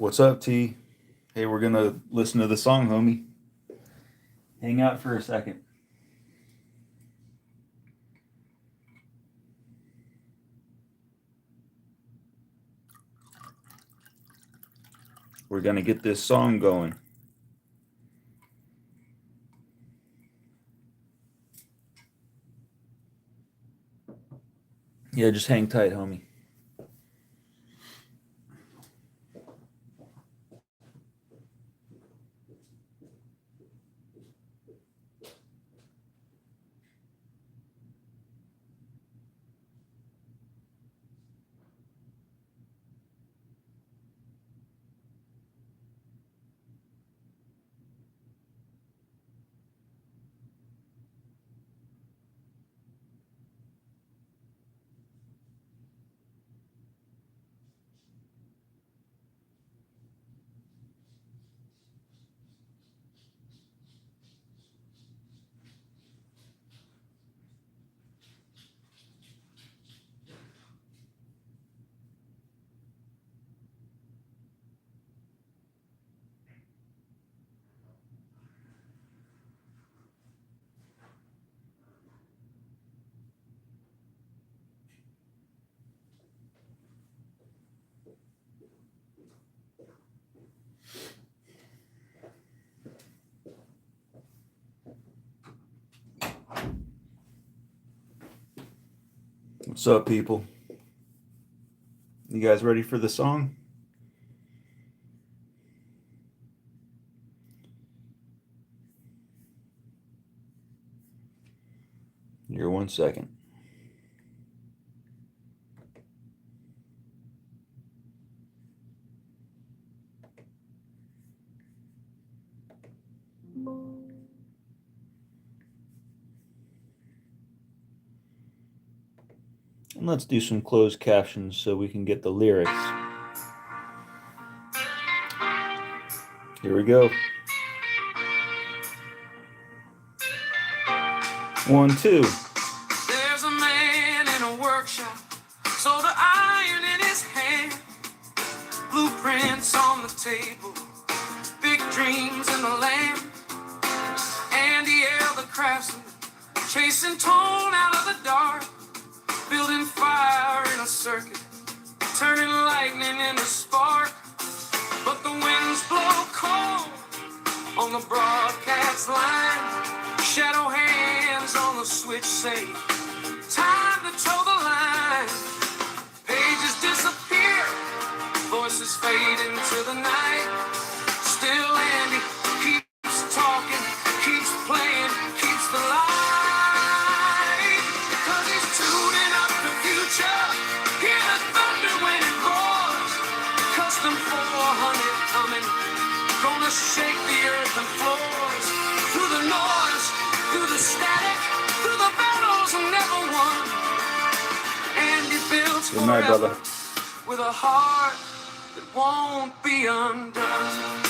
What's up, T? Hey, we're gonna listen to the song, homie. Hang out for a second. We're gonna get this song going. Yeah, just hang tight, homie. What's up, people? You guys ready for the song? Here, 1 second. And let's do some closed captions so we can get the lyrics. Here we go. 1, 2. There's a man in a workshop, sold an iron in his hand, blueprints on the table, big dreams in the land. Andy L, the craftsman, chasing tone out of the dark, building fire in a circuit, turning lightning into spark. But the winds blow cold on the broadcast line. Shadow hands on the switch say, time to toe the line. Pages disappear, voices fade into the night. Still Andy keeps talking, keeps playing, keeps the light. Cause he's tuning up the future, hear the thunder when it roars. Custom 400 coming, gonna shake the earth and floors. Through the noise, through the static, through the battles never won. And he builds Good night, forever brother. with a heart that won't be undone.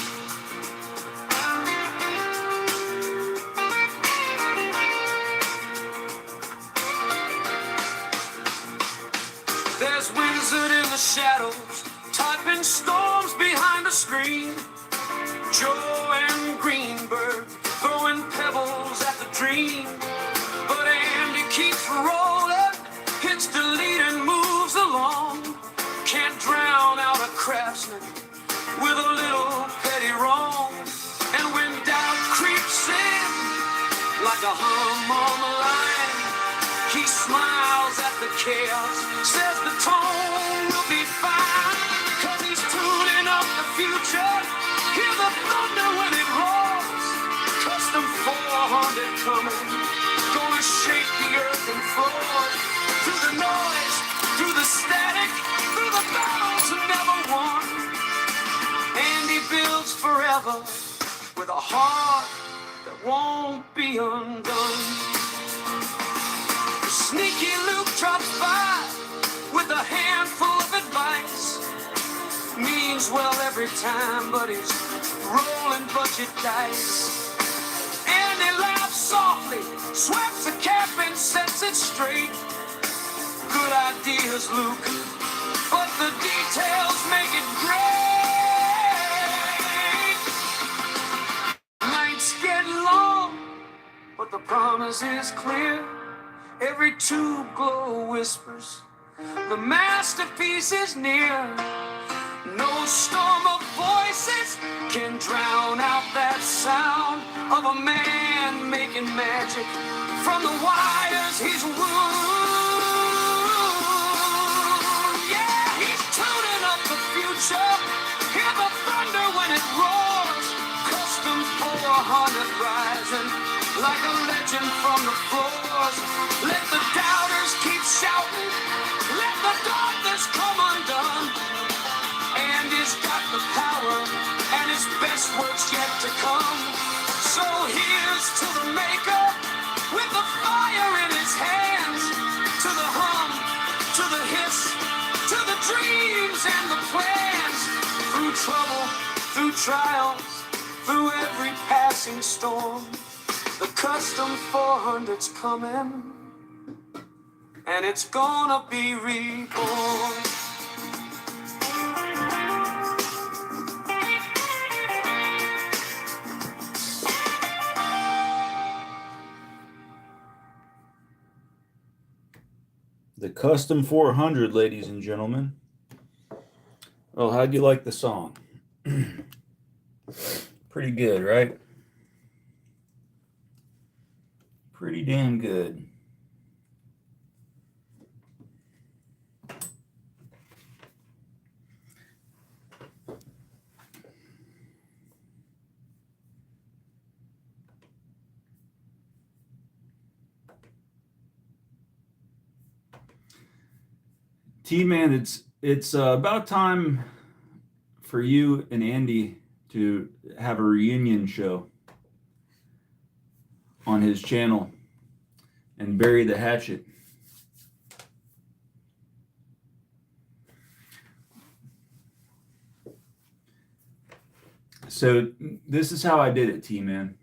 There's Wizard in the shadows, typing storms behind the screen. Joe and Greenberg throwing pebbles at the dream. But Andy keeps rolling, hits delete and moves along. Can't drown out a craftsman with a little petty wrong. And when doubt creeps in like a hum on the line, he smiles at the chaos, says the tone will be fine. Cause he's tuning up the future, hear the thunder when it roars. Custom 400 coming, gonna shake the earth and floors. Through the noise, through the static, through the battles never won. And he builds forever with a heart that won't be undone. Sneaky Luke drops by with a handful of advice. Means well every time, but he's rolling budget dice. And he laughs softly, sweats a cap and sets it straight. Good ideas, Luke, but the details make it great. promise is clear. Every tube glow whispers, the masterpiece is near. No storm of voices can drown out that sound of a man making magic from the wires he's wound. Yeah, he's tuning up the future. Hear the thunder when it roars. Custom 400 rising like a legend from the floors. Let the doubters keep shouting. Let the darkness come undone. And he's got the power, and his best work's yet to come. So here's to the maker, with the fire in his hands. To the hum, to the hiss, to the dreams and the plans. Through trouble, through trials, through every passing storm, the custom 400's coming, and it's gonna be reborn. The Custom 400, ladies and gentlemen. Well, how'd you like the song? Pretty good, right? Pretty damn good. T-Man, it's about time for you and Andy to have a reunion show on his channel and bury the hatchet. So this is how I did it, T-Man.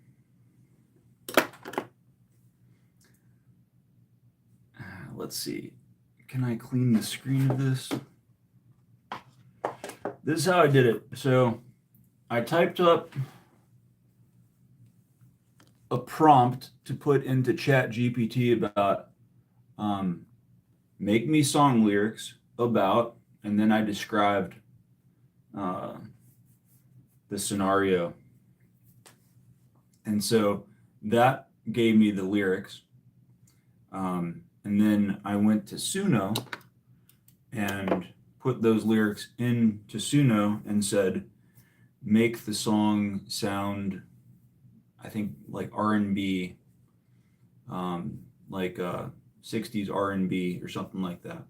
Let's see. Can I clean the screen of this? This is how I did it. So I typed up a prompt to put into ChatGPT about make me song lyrics about, and then I described the scenario. And so that gave me the lyrics. And then I went to Suno and put those lyrics into Suno and said, make the song sound, I think, like R&B, like 60s R&B or something like that.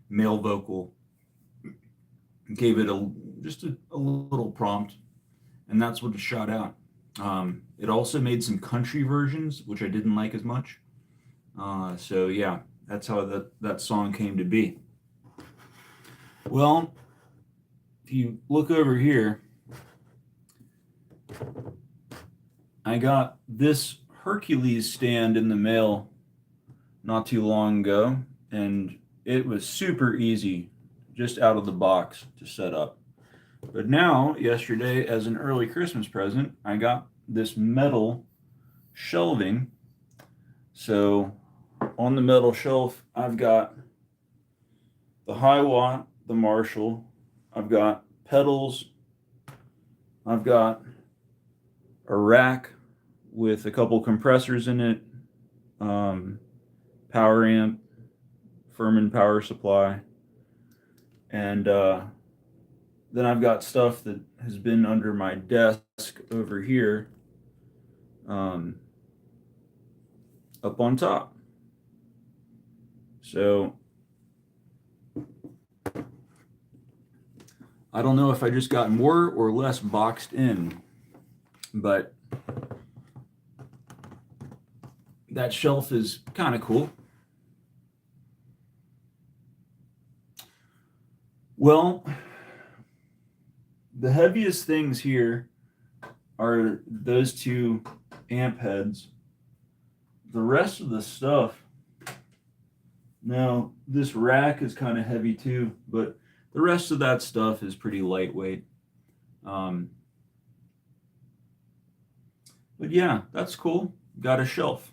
Male vocal. Gave it just a little prompt, and that's what it shot out. It also made some country versions, which I didn't like as much. So yeah, that's how that song came to be. Well, if you look over here, I got this Hercules stand in the mail not too long ago, and it was super easy, just out of the box to set up. But now, yesterday, as an early Christmas present, I got this metal shelving. So on the metal shelf, I've got the Hiwatt, the Marshall, I've got pedals, I've got a rack with a couple compressors in it, power amp, Furman power supply, and then I've got stuff that has been under my desk over here, up on top. So I don't know if I just got more or less boxed in, but that shelf is kind of cool. Well, the heaviest things here are those two amp heads. The rest of the stuff, now this rack is kind of heavy too, but the rest of that stuff is pretty lightweight. But yeah, that's cool. got a shelf.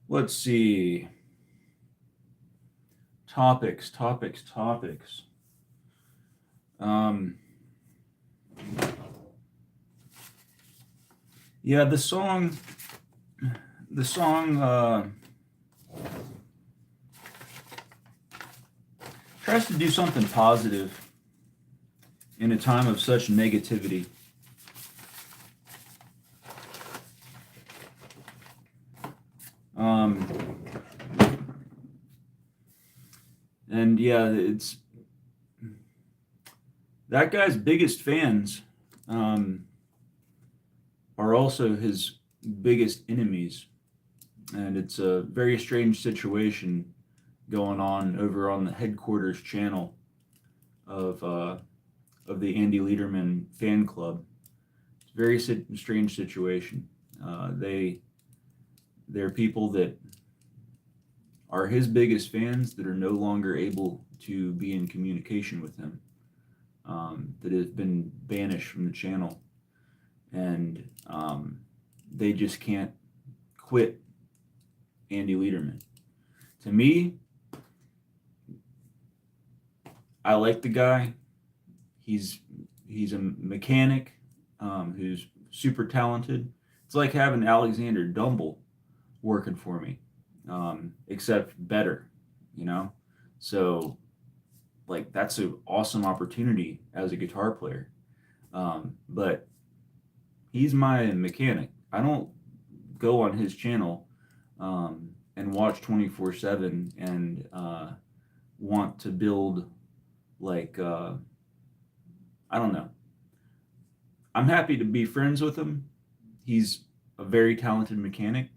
Let's see. Topics. Yeah, the song tries to do something positive in a time of such negativity. And yeah, it's that guy's biggest fans are also his biggest enemies, and it's a very strange situation going on over on the headquarters channel of the Andy Lederman fan club. It's a very strange situation. They're people that are his biggest fans that are no longer able to be in communication with him, that have been banished from the channel, and they just can't quit Andy Lederman. To me, I like the guy. He's a mechanic who's super talented. It's like having Alexander Dumble working for me, except better, you know? So, like, that's an awesome opportunity as a guitar player. But he's my mechanic. I don't go on his channel and watch 24/7 and want to build, like, I don't know. I'm happy to be friends with him. He's a very talented mechanic,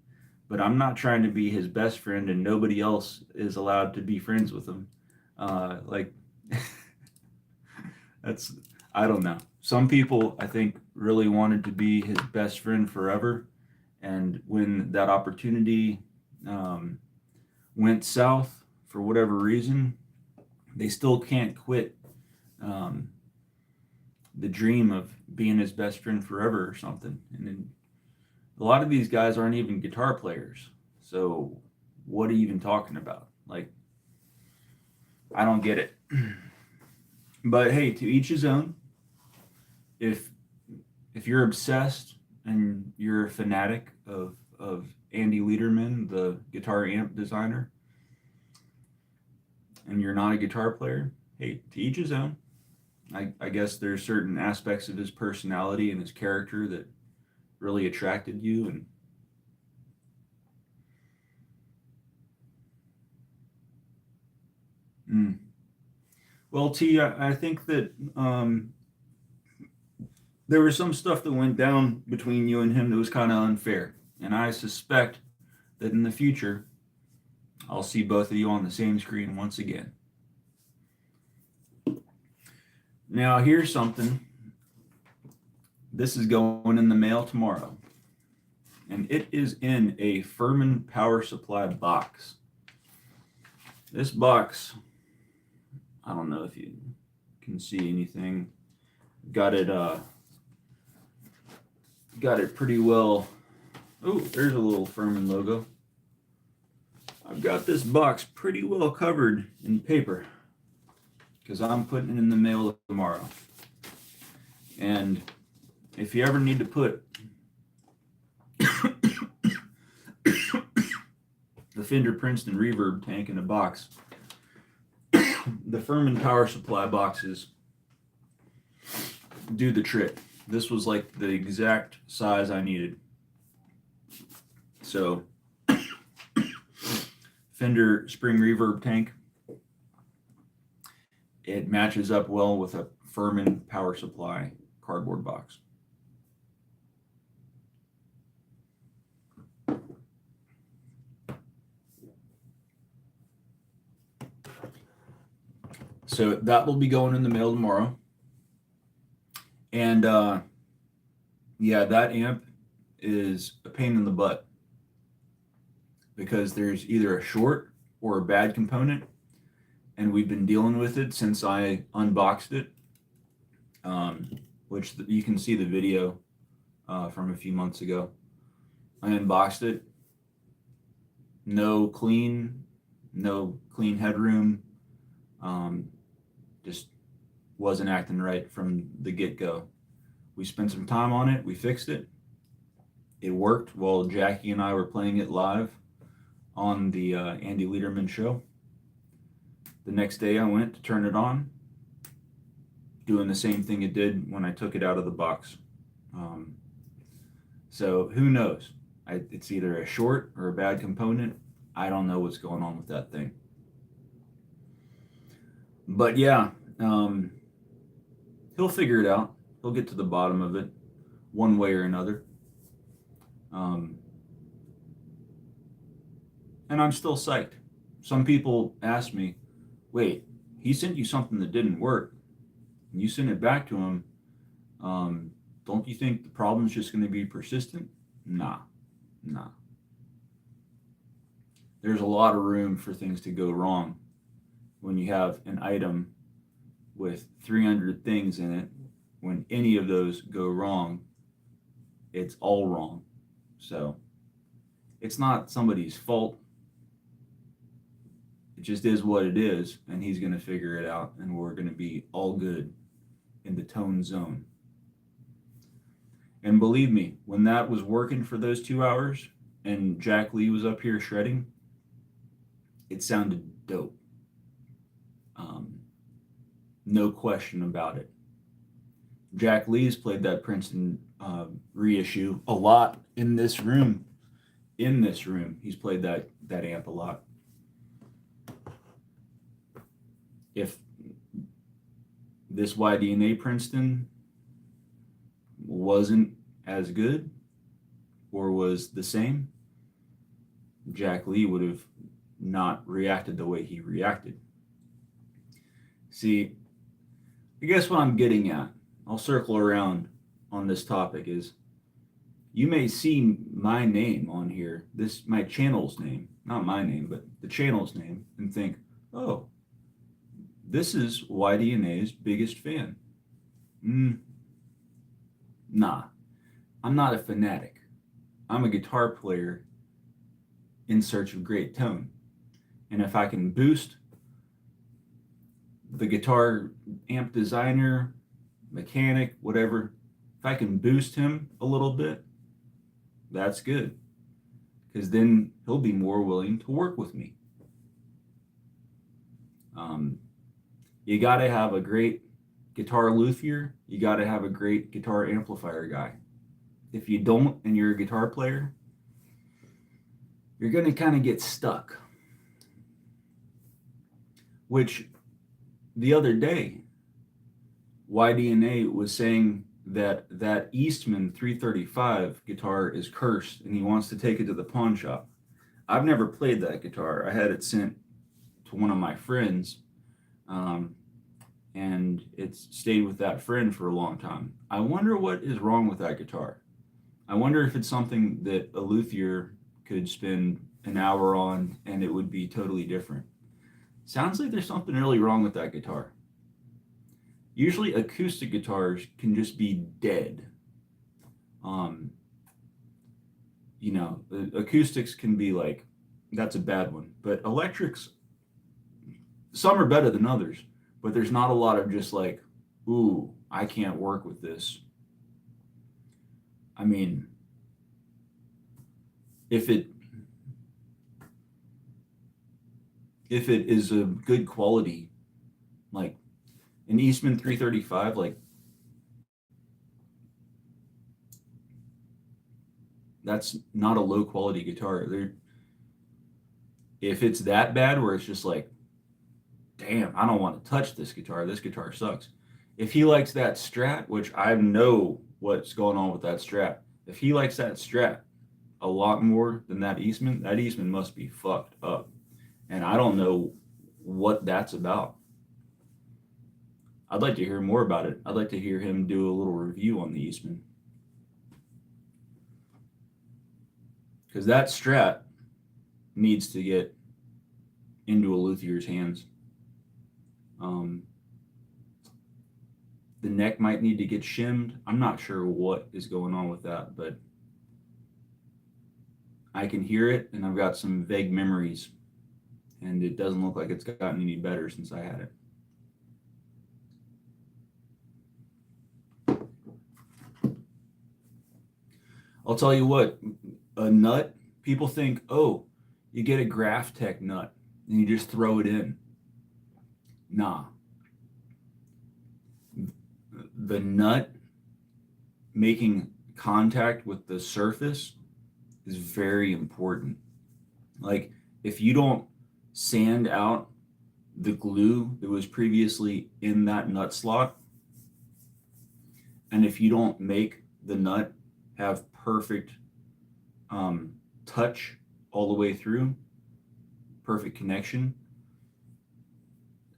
but I'm not trying to be his best friend, and nobody else is allowed to be friends with him. Like, that's, I don't know. Some people, I think, really wanted to be his best friend forever, and when that opportunity went south for whatever reason, they still can't quit the dream of being his best friend forever or something. And then a lot of these guys aren't even guitar players. So what are you even talking about? Like, I don't get it. But hey, to each his own. If you're obsessed and you're a fanatic of Andy Lederman, the guitar amp designer, and you're not a guitar player, hey, to each his own. I guess there's certain aspects of his personality and his character that really attracted you, and well, T, I think that there was some stuff that went down between you and him that was kind of unfair, and I suspect that in the future I'll see both of you on the same screen once again. Now, here's something. This is going in the mail tomorrow, and it is in a Furman power supply box. This box, I don't know if you can see anything. Got it pretty well. Oh, there's a little Furman logo. I've got this box pretty well covered in paper because I'm putting it in the mail tomorrow. And if you ever need to put the Fender Princeton reverb tank in a box, the Furman power supply boxes do the trick. This was like the exact size I needed. So, Fender spring reverb tank. It matches up well with a Furman power supply cardboard box. So that will be going in the mail tomorrow. And yeah, that amp is a pain in the butt because there's either a short or a bad component, and we've been dealing with it since I unboxed it. which you can see the video from a few months ago. I unboxed it. No clean headroom. Just wasn't acting right from the get-go. We spent some time on it. We fixed it. It worked while Jackie and I were playing it live on the Andy Lederman show. The next day I went to turn it on, doing the same thing it did when I took it out of the box. So who knows? It's either a short or a bad component. I don't know what's going on with that thing. But yeah, he'll figure it out. He'll get to the bottom of it one way or another. And I'm still psyched. Some people ask me, wait, he sent you something that didn't work, and you sent it back to him. Don't you think the problem's just going to be persistent? Nah. There's a lot of room for things to go wrong when you have an item with 300 things in it. When any of those go wrong, it's all wrong. So it's not somebody's fault. It just is what it is, and he's going to figure it out, and we're going to be all good in the tone zone. And believe me, when that was working for those 2 hours and Jack Lee was up here shredding, it sounded dope. No question about it. Jack Lee's played that Princeton reissue a lot in this room. He's played that amp a lot. If this YDNA Princeton wasn't as good or was the same, Jack Lee would have not reacted the way he reacted. See, I guess what I'm getting at, I'll circle around on this topic, is you may see my name on here, my channel's name, not my name, but the channel's name, and think, oh, this is YDNA's biggest fan. Nah, I'm not a fanatic. I'm a guitar player in search of great tone. And if I can boost the guitar amp designer, mechanic, whatever, if I can boost him a little bit, that's good. Because then he'll be more willing to work with me. You got to have a great guitar luthier. You got to have a great guitar amplifier guy. If you don't and you're a guitar player, you're going to kind of get stuck. Which the other day, YDNA was saying that Eastman 335 guitar is cursed and he wants to take it to the pawn shop. I've never played that guitar. I had it sent to one of my friends, and it's stayed with that friend for a long time. I wonder what is wrong with that guitar. I wonder if it's something that a luthier could spend an hour on and it would be totally different. Sounds like there's something really wrong with that guitar. Usually acoustic guitars can just be dead. Acoustics can be like, that's a bad one. But electrics, some are better than others, but there's not a lot of just like, ooh, I can't work with this. I mean, if it is a good quality, like an Eastman 335, like that's not a low quality guitar. If it's that bad where it's just like, damn, I don't want to touch this guitar sucks. If he likes that Strat, which I know what's going on with that Strat, if he likes that Strat a lot more than that Eastman must be fucked up. And I don't know what that's about. I'd like to hear more about it. I'd like to hear him do a little review on the Eastman. Because that Strat needs to get into a luthier's hands. The neck might need to get shimmed. I'm not sure what is going on with that, but I can hear it, and I've got some vague memories, and it doesn't look like it's gotten any better since I had it. I'll tell you what, a nut, people think, oh, you get a Graphtec nut and you just throw it in. Nah. The nut making contact with the surface is very important. Like, if you don't sand out the glue that was previously in that nut slot, and if you don't make the nut have perfect touch all the way through, perfect connection,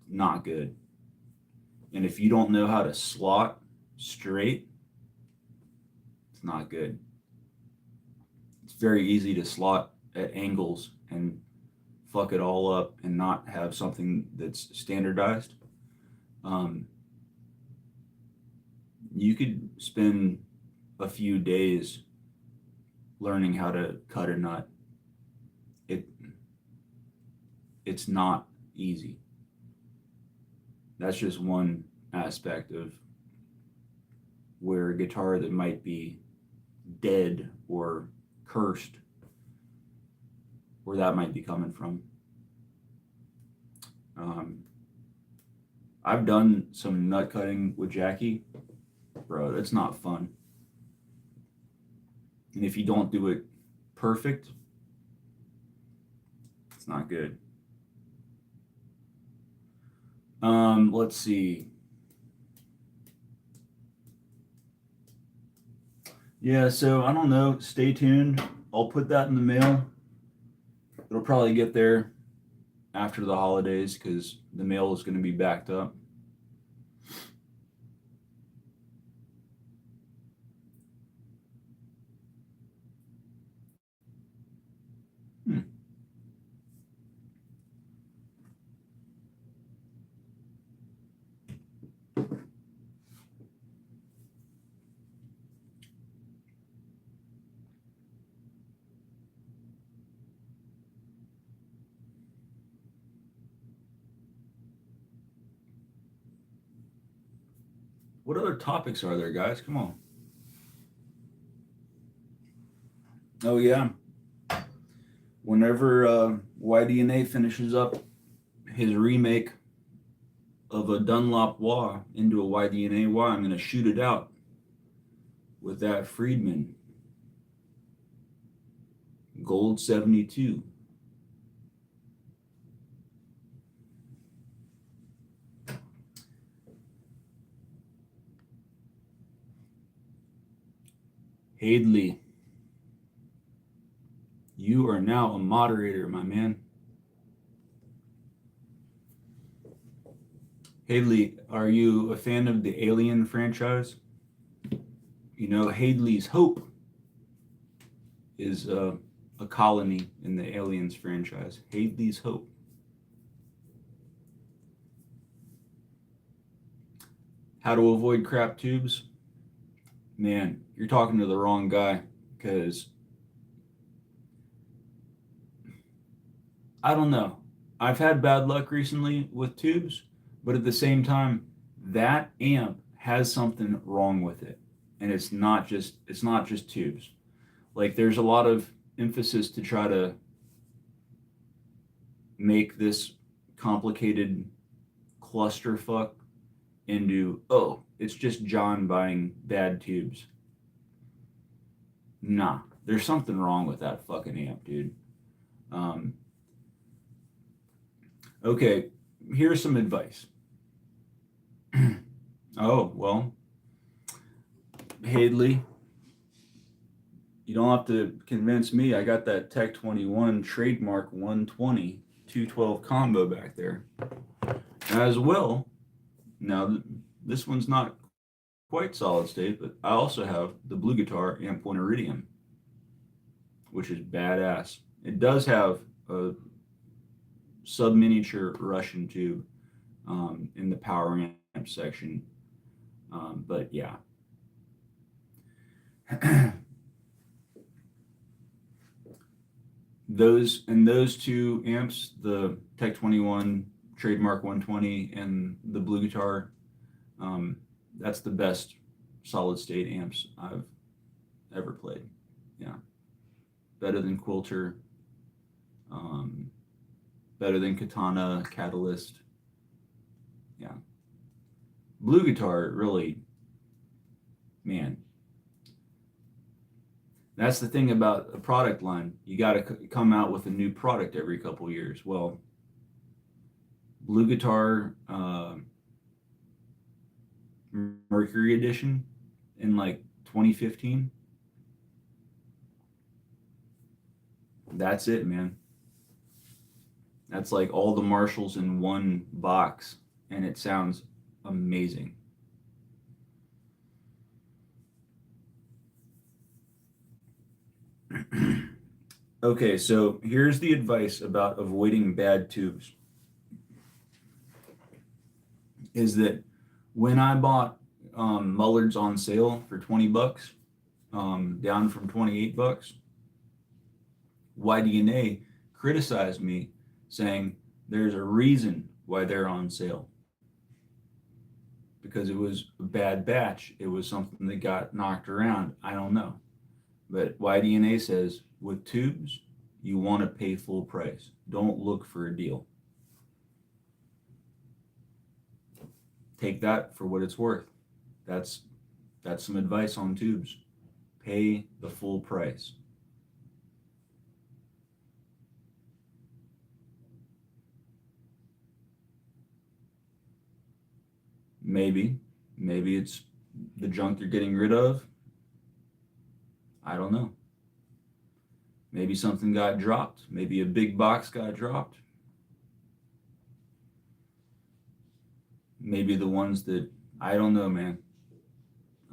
not good. And if you don't know how to slot straight, it's not good. It's very easy to slot at angles and fuck it all up and not have something that's standardized. You could spend a few days learning how to cut a nut. It's not easy. That's just one aspect of where a guitar that might be dead or cursed, where that might be coming from. I've done some nut cutting with Jackie. Bro, that's not fun. And if you don't do it perfect, it's not good. Let's see. Yeah, so I don't know. Stay tuned. I'll put that in the mail. It'll probably get there after the holidays because the mail is going to be backed up. What other topics are there, guys? Come on. Oh, yeah. Whenever YDNA finishes up his remake of a Dunlop wah into a YDNA wah, I'm going to shoot it out with that Friedman Gold 72. Hadley, you are now a moderator, my man. Hadley, are you a fan of the Alien franchise? You know, Hadley's Hope is a colony in the Aliens franchise. Hadley's Hope. How to avoid crap tubes? Man, you're talking to the wrong guy, because I don't know. I've had bad luck recently with tubes, but at the same time, that amp has something wrong with it. And it's not just tubes. Like, there's a lot of emphasis to try to make this complicated clusterfuck into, oh, it's just John buying bad tubes. Nah, there's something wrong with that fucking amp, dude. Okay, here's some advice. Oh, well, Hadley, you don't have to convince me. I got that Tech 21 trademark 120 212 combo back there as well. Now, this one's not quite solid state, but I also have the Blue Guitar Amp 1 Iridium, which is badass. It does have a sub-miniature Russian tube in the power amp section. But yeah. those two amps, the Tech 21 Trademark 120 and the Blue Guitar, that's the best solid state amps I've ever played. Yeah, better than Quilter, better than Katana, Catalyst. Yeah, Blue Guitar really, man. That's the thing about a product line. You got to come out with a new product every couple of years. Well, Blue Guitar Mercury Edition in like 2015. That's it, man. That's like all the Marshalls in one box, and it sounds amazing. Okay, so here's the advice about avoiding bad tubes. Is that when I bought Mullards on sale for 20 bucks, down from 28 bucks, YDNA criticized me saying there's a reason why they're on sale. Because it was a bad batch. It was something that got knocked around. I don't know. But YDNA says with tubes, you want to pay full price. Don't look for a deal. Take that for what it's worth. That's some advice on tubes. Pay the full price. Maybe it's the junk you're getting rid of. I don't know. Maybe something got dropped. Maybe a big box got dropped. Maybe the ones that, I don't know, man.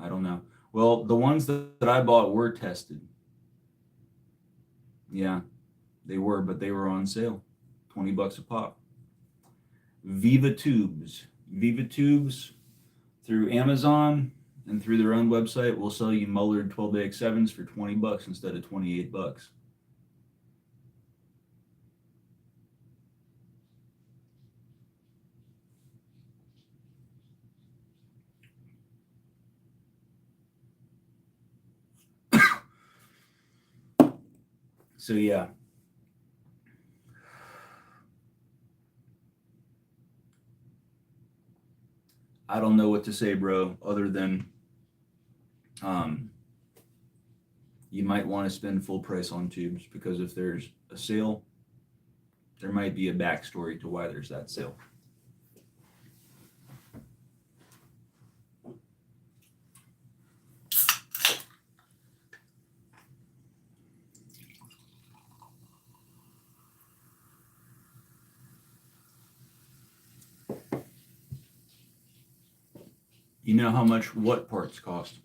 I don't know. Well, the ones that I bought were tested. Yeah, they were, but they were on sale. 20 bucks a pop. Viva Tubes. Viva Tubes through Amazon and through their own website will sell you Mullard 12AX7s for 20 bucks instead of 28 bucks. So yeah. I don't know what to say, bro, other than you might want to spend full price on tubes, because if there's a sale, there might be a backstory to why there's that sale. You know how much what parts cost?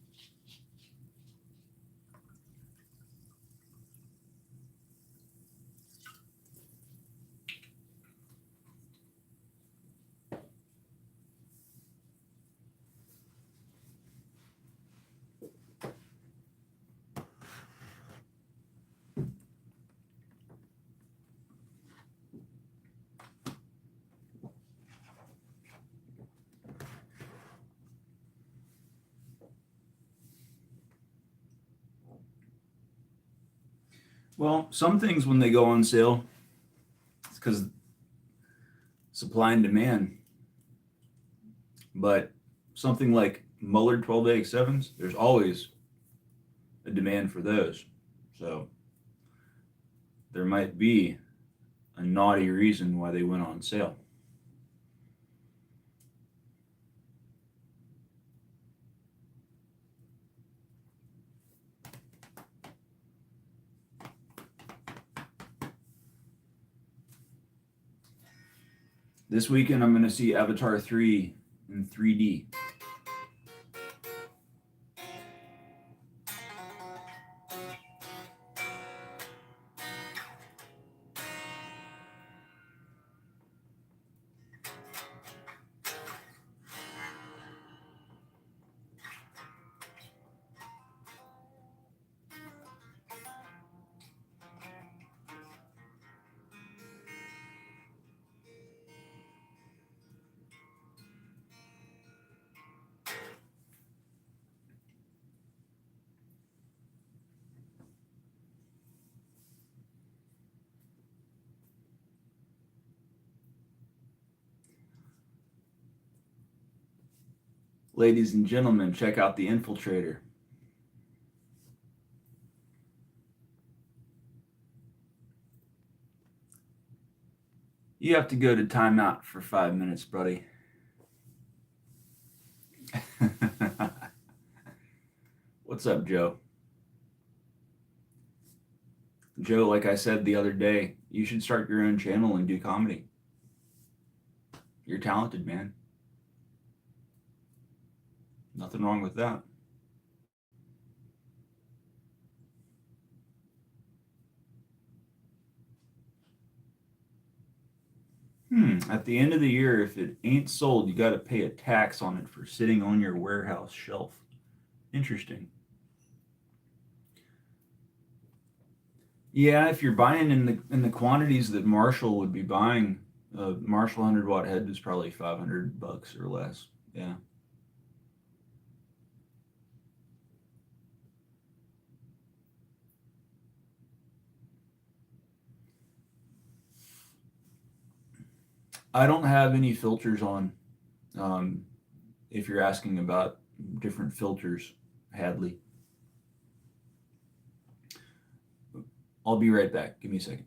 Well, some things when they go on sale, it's because supply and demand. But something like Mullard 12AX7s, there's always a demand for those. So there might be a naughty reason why they went on sale. This weekend, I'm going to see Avatar 3 in 3D. Ladies and gentlemen, check out the Infiltrator. You have to go to timeout for 5 minutes, buddy. What's up, Joe? Joe, like I said the other day, you should start your own channel and do comedy. You're talented, man. Nothing wrong with that. At the end of the year, if it ain't sold, you got to pay a tax on it for sitting on your warehouse shelf. Interesting. Yeah, if you're buying in the quantities that Marshall would be buying, Marshall 100-watt head is probably $500 or less. Yeah. I don't have any filters on. If you're asking about different filters, Hadley. I'll be right back. Give me a second.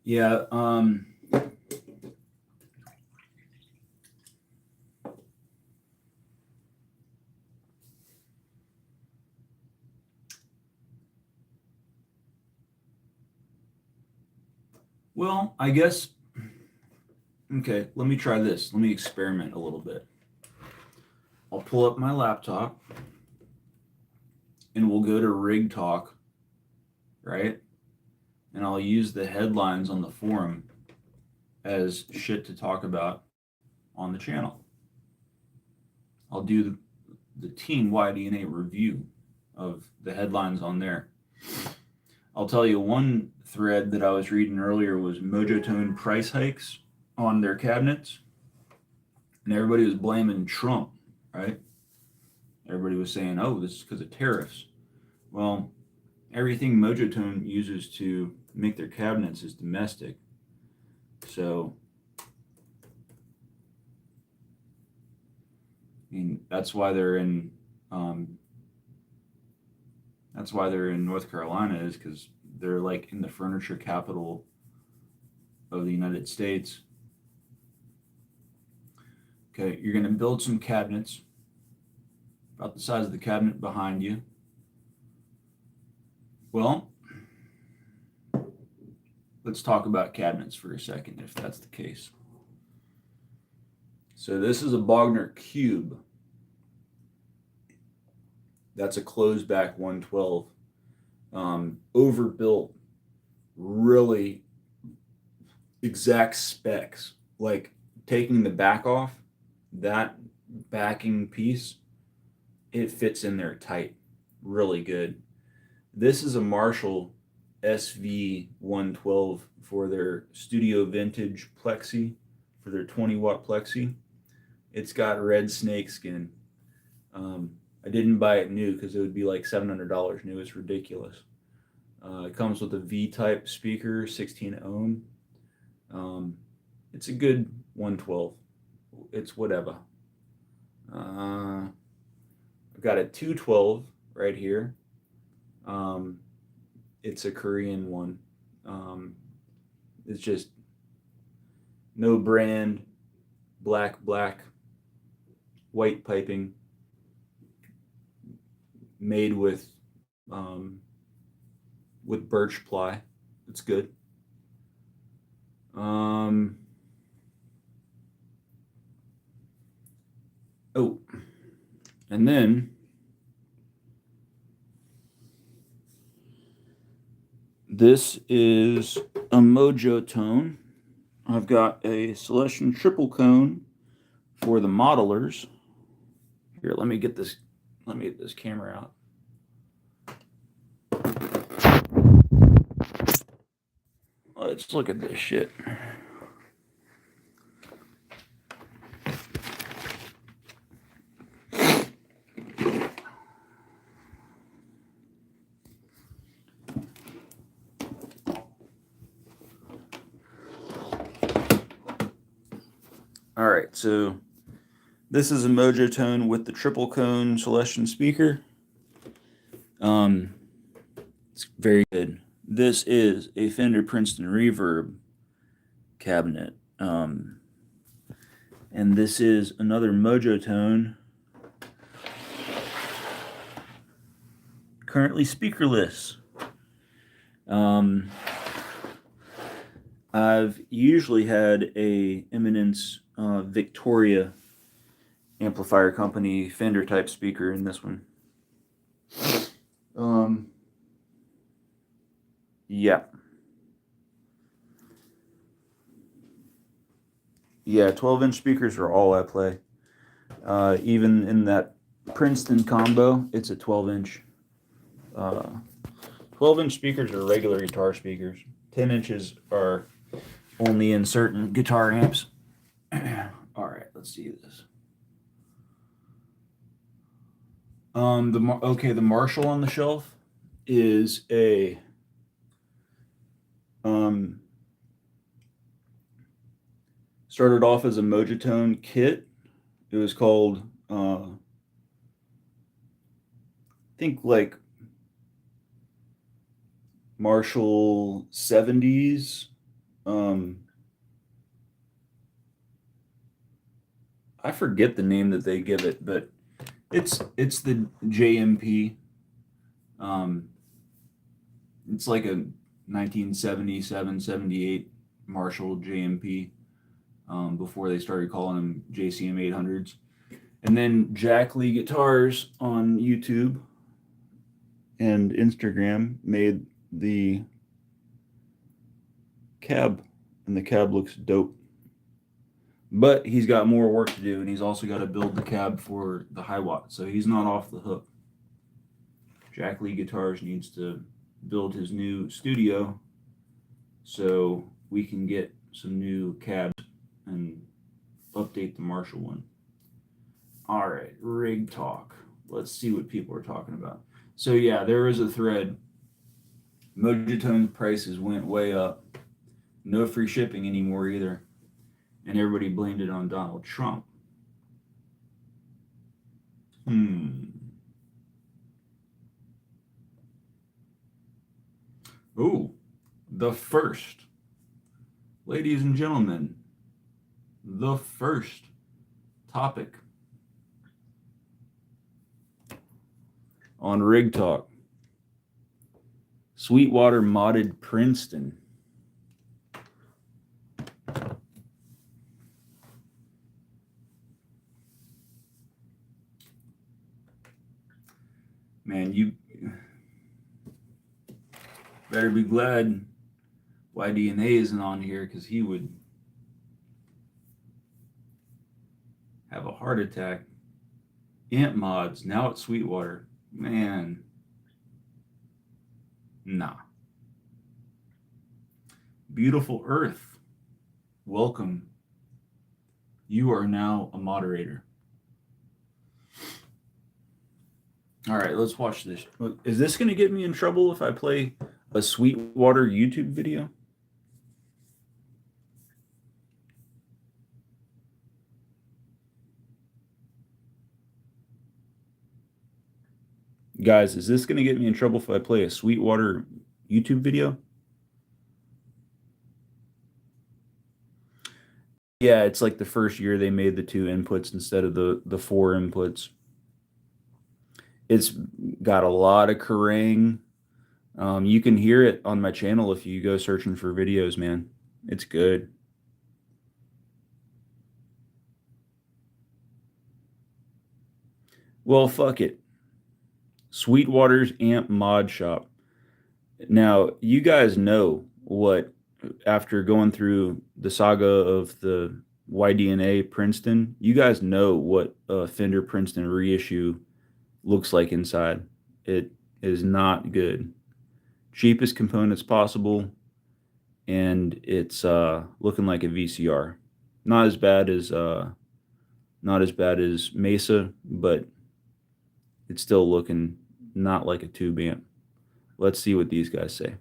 Yeah. Well, I guess. Okay, let me try this. Let me experiment a little bit. I'll pull up my laptop and we'll go to Rig Talk, right? And I'll use the headlines on the forum as shit to talk about on the channel. I'll do the team YDNA review of the headlines on there. I'll tell you one thread that I was reading earlier was Mojotone price hikes on their cabinets. And everybody was blaming Trump, right? Everybody was saying, oh, this is because of tariffs. Well, everything Mojotone uses to make their cabinets is domestic. So, I mean, that's why they're in North Carolina, is because they're like in the furniture capital of the United States. Okay, you're going to build some cabinets about the size of the cabinet behind you. Well, let's talk about cabinets for a second, if that's the case. So this is a Bogner Cube. That's a closed back 112. Overbuilt, really exact specs. Like taking the back off, that backing piece, it fits in there tight. Really good. This is a Marshall SV112 for their Studio Vintage Plexi, for their 20-watt Plexi. It's got red snakeskin. I didn't buy it new because it would be like $700 new. It's ridiculous. It comes with a V-type speaker, 16 ohm. It's a good 112. It's whatever. I've got a 212 right here. it's a Korean one. It's just no brand, black, white piping, made with birch ply. It's good. Oh, and then this is a Mojo Tone. I've got a Celestion triple cone for the modelers. Here, let me get this camera out. Let's look at this shit. All right, so this is a Mojo Tone with the triple cone Celestion speaker. It's very good. This is a Fender Princeton Reverb cabinet. And this is another Mojo Tone, currently speakerless. I've usually had a Eminence Victoria amplifier company Fender type speaker in this one. Yeah, 12-inch speakers are all I play. Even in that Princeton combo, it's a 12-inch. 12-inch speakers are regular guitar speakers. 10 inches are only in certain guitar amps. All right, let's see this. The Marshall on the shelf is a started off as a Mojo Tone kit. It was called I think like Marshall 70s. I forget the name that they give it, but it's the JMP. It's like a 1977, 78 Marshall JMP, before they started calling them JCM 800s. And then Jack Lee Guitars on YouTube and Instagram made the cab, and the cab looks dope. But he's got more work to do, and he's also got to build the cab for the Hiwatt, so he's not off the hook. Jack Lee Guitars needs to build his new studio so we can get some new cabs and update the Marshall one. All right, rig talk. Let's see what people are talking about. So yeah, there is a thread. Mojo Tone's prices went way up. No free shipping anymore either. And everybody blamed it on Donald Trump. Oh, the first. Ladies and gentlemen, the first topic on Rig Talk. Sweetwater modded Princeton. Man, you better be glad YDNA isn't on here, because he would have a heart attack. Amp mods, now at Sweetwater. Man. Nah. Beautiful Earth, welcome. You are now a moderator. All right, let's watch this. Is this going to get me in trouble if I play a Sweetwater YouTube video? Guys, is this going to get me in trouble if I play a Sweetwater YouTube video. Yeah, it's like the first year they made the 2 inputs instead of the 4 inputs. It's got a lot of Kerrang. You can hear it on my channel if you go searching for videos, man. It's good. Well, fuck it. Sweetwater's Amp Mod Shop. Now, you guys know what, after going through the saga of the YDNA Princeton, you guys know what a Fender Princeton reissue looks like inside. It is not good. Cheapest components possible, and it's looking like a VCR. Not as bad as Mesa, but it's still looking not like a tube amp. Let's see what these guys say.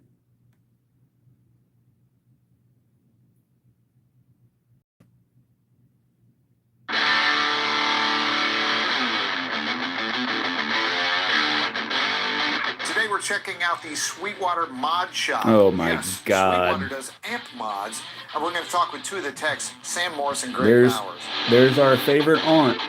Today we're checking out the Sweetwater Mod Shop. Oh my God. Sweetwater does amp mods, and we're going to talk with 2 of the techs, Sam Morris and Greg Bowers. There's our favorite aunt.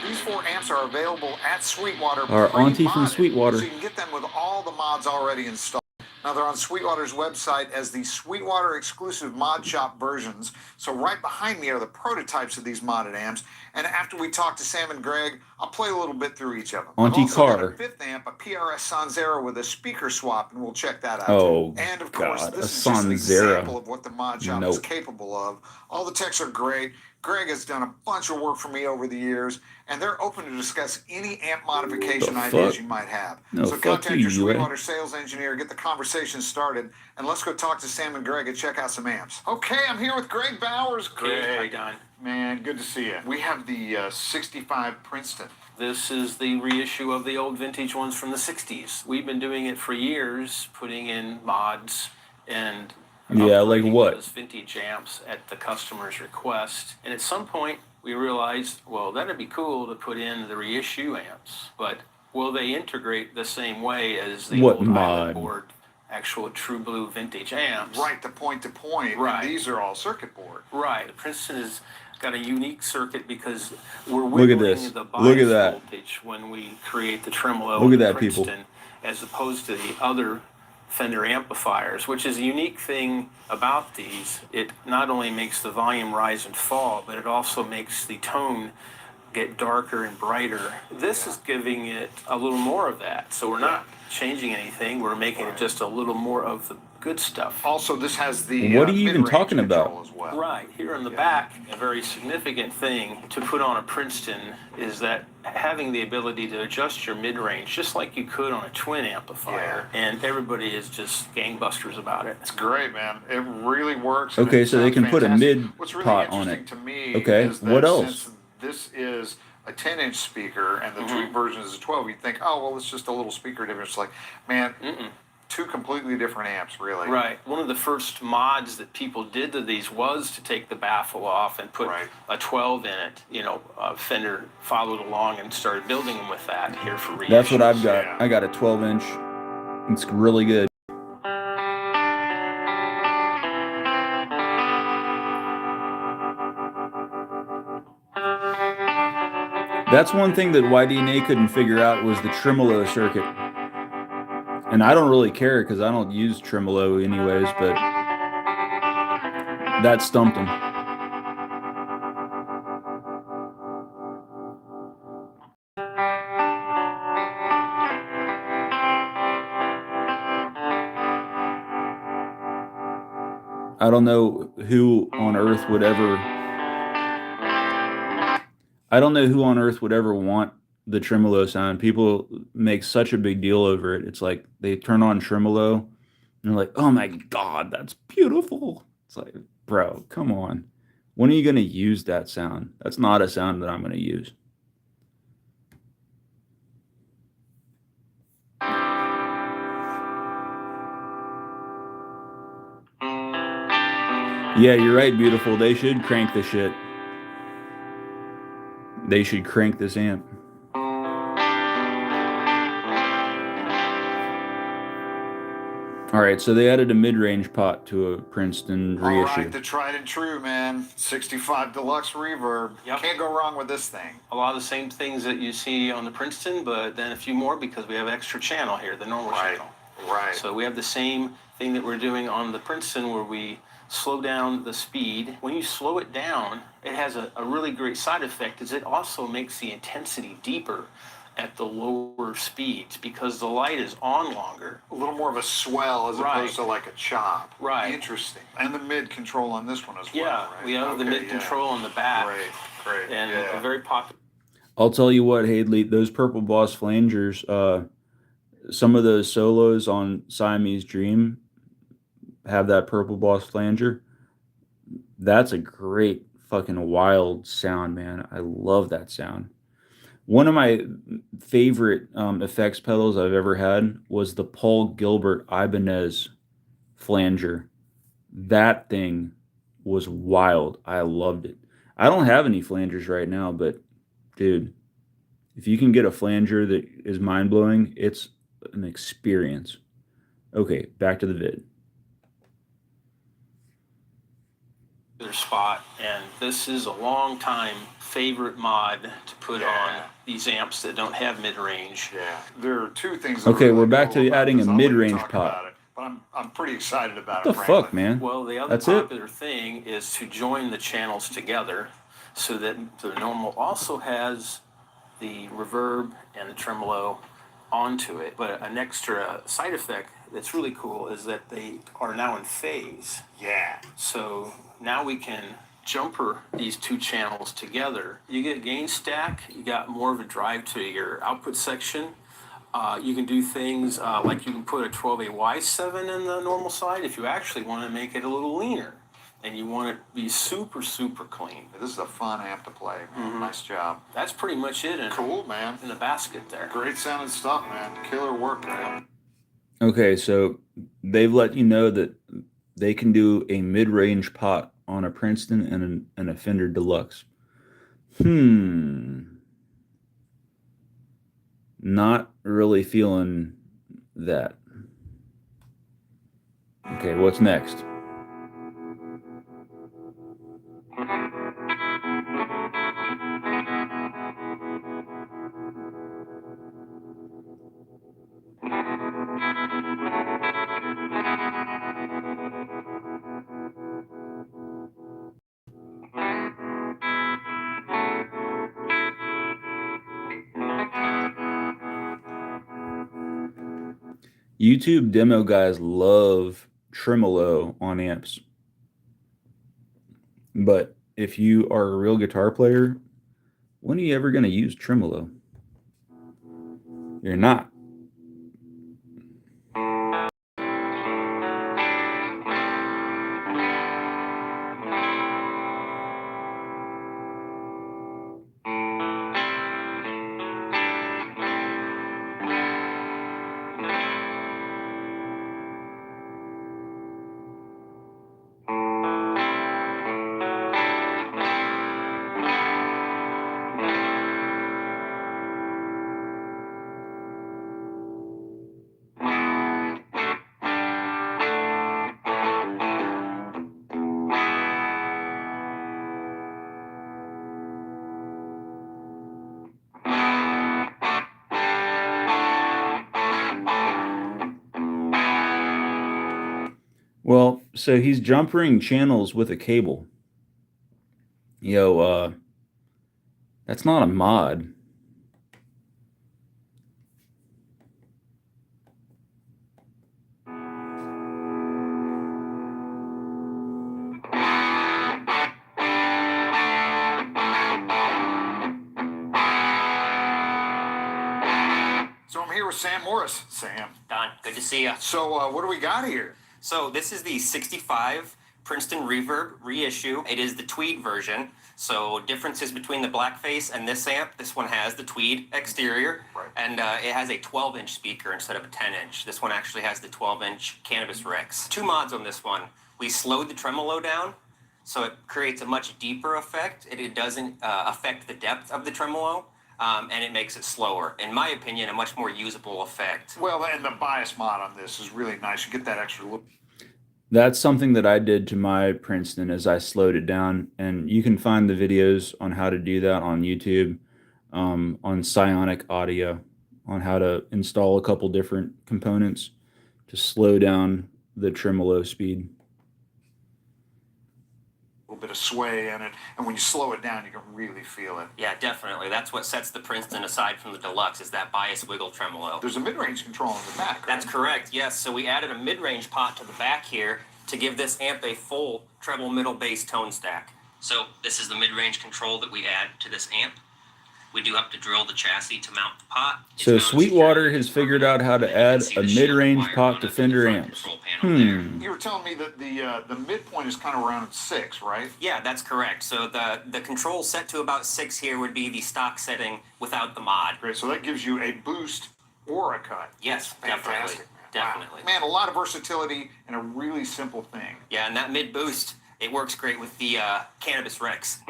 These 4 amps are available at Sweetwater. Our auntie from Sweetwater. So you can get them with all the mods already installed. Now they're on Sweetwater's website as the Sweetwater exclusive mod shop versions. So right behind me are the prototypes of these modded amps. And after we talk to Sam and Greg, I'll play a little bit through each of them. Auntie I've also Carr. got a 5th amp, a PRS Sanzera with a speaker swap, and we'll check that out. Oh, and of course, God, this a is just an Sanzera. example of what the mod shop is capable of. All the techs are great. Greg has done a bunch of work for me over the years, and they're open to discuss any amp modification ideas you might have. So contact your Sweetwater sales engineer, get the conversation started, and let's go talk to Sam and Greg and check out some amps. Okay, I'm here with Greg Bowers. Greg, how you doing? Man, good to see you. We have the 65 Princeton. This is the reissue of the old vintage ones from the 60s. We've been doing it for years, putting in mods and like what? those vintage amps at the customer's request. And at some point, we realized, well, that'd be cool to put in the reissue amps, but will they integrate the same way as the old Island board, actual true blue vintage amps? Right, the point-to-point. Right. And these are all circuit board. Right. The Princeton has got a unique circuit because we're Look at wiggling this. the Look at bias that. voltage when we create the tremolo Look at and that, people. Princeton, as opposed to the other Fender amplifiers, which is a unique thing about these. It not only makes the volume rise and fall, but it also makes the tone get darker and brighter. This is giving it a little more of that. So we're not changing anything. We're making it just a little more of the good stuff. Also, this has the What are you even mid-range talking about? control as well. Right, here in the back, a very significant thing to put on a Princeton is that having the ability to adjust your mid-range just like you could on a twin amplifier, and everybody is just gangbusters about it. It's great, man. It really works. and Okay, it so they sounds can put a fantastic. mid What's really pot on interesting it. to me Okay, is that what else? since this is a 10-inch speaker and the tweak version is a 12, you'd think, oh, well, it's just a little speaker difference. It's like, man, 2 completely different amps, really. Right. One of the first mods that people did to these was to take the baffle off and put a 12 in it. You know, Fender followed along and started building them with that here for reissues. That's what I've got. Yeah. I got a 12-inch. It's really good. That's one thing that YDNA couldn't figure out was the tremolo circuit. And I don't really care because I don't use tremolo anyways, but that stumped him. I don't know who on earth would ever want the tremolo sound. People make such a big deal over it. It's like they turn on tremolo and they're like, oh my God, that's beautiful. It's like, bro, come on. When are you going to use that sound? That's not a sound that I'm going to use. Yeah, you're right, beautiful. They should crank the shit. They should crank this amp. All right, so they added a mid-range pot to a Princeton All reissue. right, the tried and true, man. 65 Deluxe Reverb. Yep. Can't go wrong with this thing. A lot of the same things that you see on the Princeton, but then a few more because we have extra channel here, the normal channel. Right. So we have the same thing that we're doing on the Princeton where we slow down the speed. When you slow it down, it has a really great side effect is it also makes the intensity deeper at the lower speeds because the light is on longer. A little more of a swell as Right. opposed to like a chop. Right. Interesting. And the mid control on this one as well. Yeah, right? we have the Okay, mid control on the back. Great. And yeah. a very popular. I'll tell you what, Hadley, those Purple Boss flangers, some of those solos on Siamese Dream have that Purple Boss flanger. That's a great fucking wild sound, man. I love that sound. One of my favorite effects pedals I've ever had was the Paul Gilbert Ibanez flanger. That thing was wild. I loved it. I don't have any flangers right now, but dude, if you can get a flanger that is mind-blowing, it's an experience. Okay, back to the vid. Spot, and this is a long time favorite mod to put on these amps that don't have mid-range. Yeah. There are two things. Okay, we're back to adding a mid-range pot. But I'm pretty excited about What it. the fuck, man? Well, the other That's it? popular thing is to join the channels together so that the normal also has the reverb and the tremolo onto it. But an extra side effect that's really cool is that they are now in phase. Yeah. So now we can jumper these two channels together. You get gain stack, you got more of a drive to your output section. You can do things like you can put a 12AY7 in the normal side if you actually want to make it a little leaner and you want it to be super, super clean. This is a fun amp to play, man. Nice job. That's pretty much it Cool, man. in the basket there. Great sounding stuff, man. Killer work, man. Okay, so they've let you know that they can do a mid-range pot on a Princeton and a Fender Deluxe. Not really feeling that. Okay, what's next? YouTube demo guys love tremolo on amps. But if you are a real guitar player, when are you ever going to use tremolo? You're not. Well, so he's jumpering channels with a cable. Yo, that's not a mod. So I'm here with Sam Morris. Sam. Don, good to see you. So what do we got here? So this is the 65 Princeton Reverb reissue. It is the tweed version. So differences between the blackface and this amp. This one has the tweed exterior, and it has a 12-inch speaker instead of a 10-inch. This one actually has the 12-inch Cannabis Rex. Two mods on this one. We slowed the tremolo down, so it creates a much deeper effect. It doesn't affect the depth of the tremolo. and it makes it slower. In my opinion, a much more usable effect. Well, and the bias mod on this is really nice. You get that extra look. That's something that I did to my Princeton as I slowed it down, and you can find the videos on how to do that on YouTube, on Psionic Audio, on how to install a couple different components to slow down the tremolo speed. A little bit of sway in it, and when you slow it down, you can really feel it. Yeah, definitely. That's what sets the Princeton aside from the Deluxe, is that bias wiggle tremolo. There's a mid-range control in the back, right? That's correct, yes. So we added a mid-range pot to the back here to give this amp a full treble middle bass tone stack. So this is the mid-range control that we add to this amp. We do have to drill the chassis to mount the pot. So Sweetwater has figured out how to add a mid-range pot to Fender amps. You were telling me that the midpoint is kind of around 6, right? Yeah, that's correct. So the control set to about 6 here would be the stock setting without the mod. Great, so that gives you a boost or a cut. Yes, Fantastic. definitely. Wow. Man, a lot of versatility and a really simple thing. Yeah, and that mid boost, it works great with the Cannabis Rex.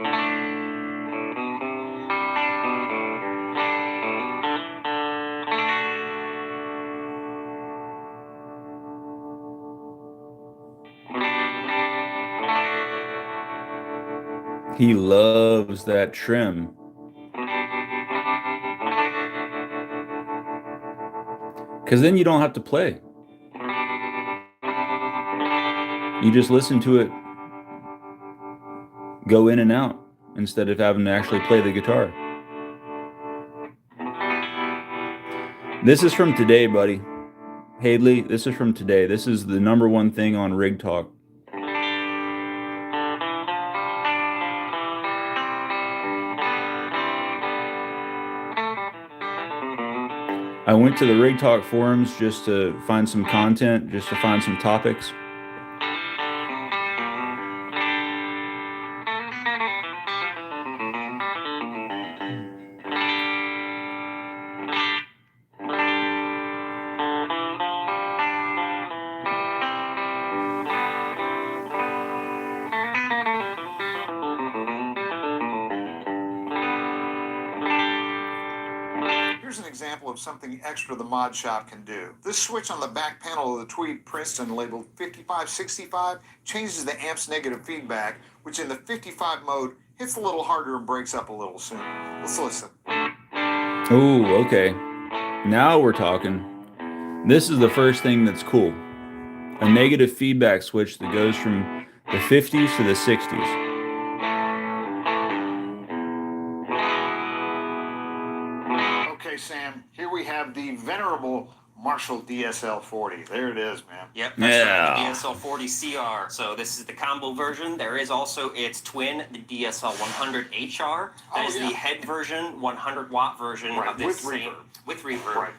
He loves that trim. Because then you don't have to play. You just listen to it go in and out instead of having to actually play the guitar. This is from today, buddy. Hadley, this is from today. This is the #1 thing on Rig Talk. I went to the Rig Talk forums just to find some content, just to find some topics. Here's an example of something extra the mod shop can do. This switch on the back panel of the Tweed Princeton labeled 5565 changes the amp's negative feedback, which in the 55 mode hits a little harder and breaks up a little sooner. Let's listen. Oh, okay. Now we're talking. This is the first thing that's cool. A negative feedback switch that goes from the 50s to the 60s. Okay, Sam, here we have the venerable Marshall DSL-40. There it is, man. Yep, that's right, the DSL-40 CR. So this is the combo version. There is also its twin, the DSL-100HR. That is the head version, 100-watt version of this with same, reverb. with reverb. Right.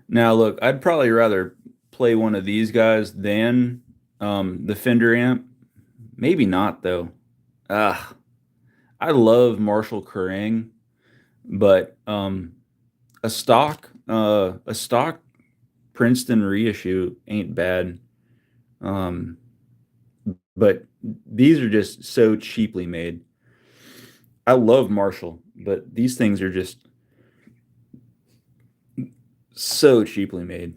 Now, look, I'd probably rather play one of these guys than the Fender amp. Maybe not, though. I love Marshall Kerrang, but a stock Princeton reissue ain't bad. But these are just so cheaply made. I love Marshall, but these things are just so cheaply made.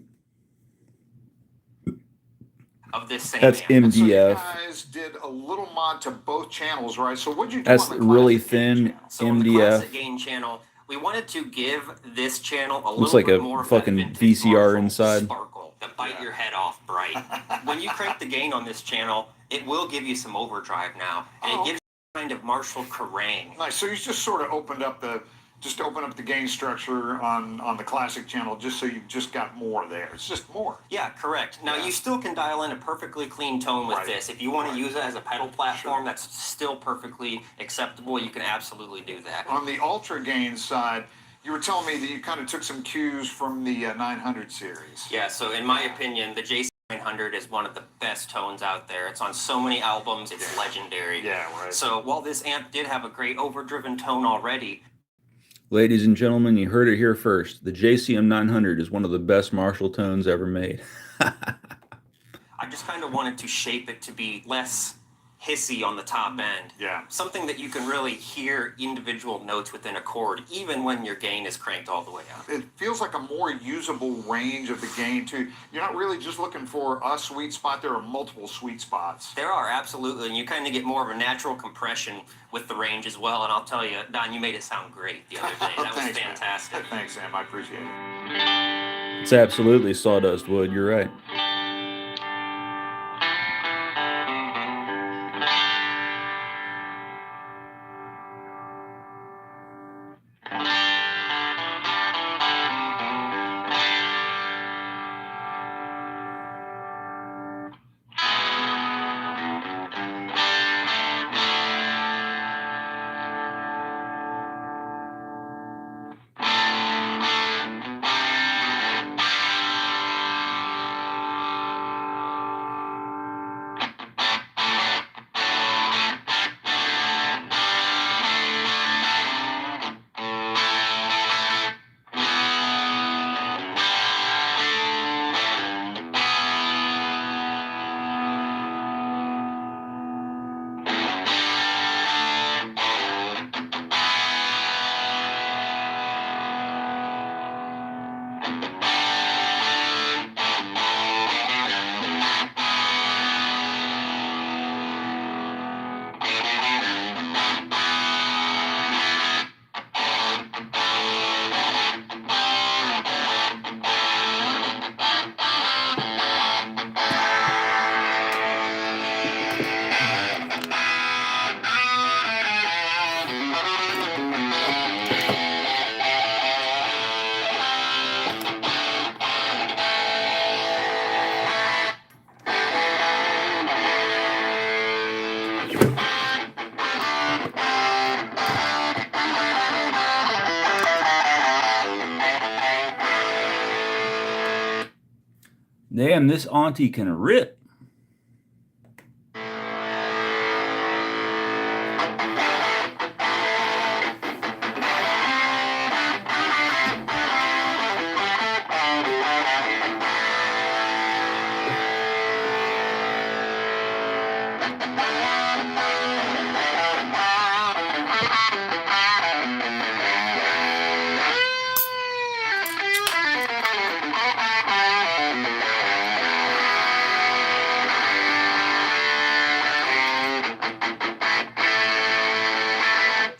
Of this same That's amp. And so you MDF. guys did a little mod to both channels, right? So what'd you do That's on the really classic gain thin channel? So on the MDF. classic gain channel, we wanted to give this channel a Looks little like bit a more of fucking that vintage VCR Marshall inside. sparkle that bite your head off bright. When you crank the gain on this channel, it will give you some overdrive now, and it gives you kind of Marshall Kerrang. Nice. So you just sort of opened up the gain structure on the classic channel just so you've just got more there. It's just more. Yeah, correct. Now you still can dial in a perfectly clean tone with this. If you want to use it as a pedal platform, that's still perfectly acceptable. You can absolutely do that. On the ultra gain side, you were telling me that you kind of took some cues from the 900 series. Yeah, so in my opinion, the JC900 is one of the best tones out there. It's on so many albums, it's legendary. Yeah, right. So while this amp did have a great overdriven tone already, Ladies and gentlemen, you heard it here first. The JCM 900 is one of the best Marshall tones ever made. I just kind of wanted to shape it to be less hissy on the top end. Yeah. Something that you can really hear individual notes within a chord, even when your gain is cranked all the way up. It feels like a more usable range of the gain too. You're not really just looking for a sweet spot. There are multiple sweet spots. There are, absolutely, and you kind of get more of a natural compression with the range as well. And I'll tell you, Don, you made it sound great the other day. That was Thanks, fantastic. Man. Thanks, Sam. I appreciate it. It's absolutely sawdust wood. You're right. Damn, this auntie can rip.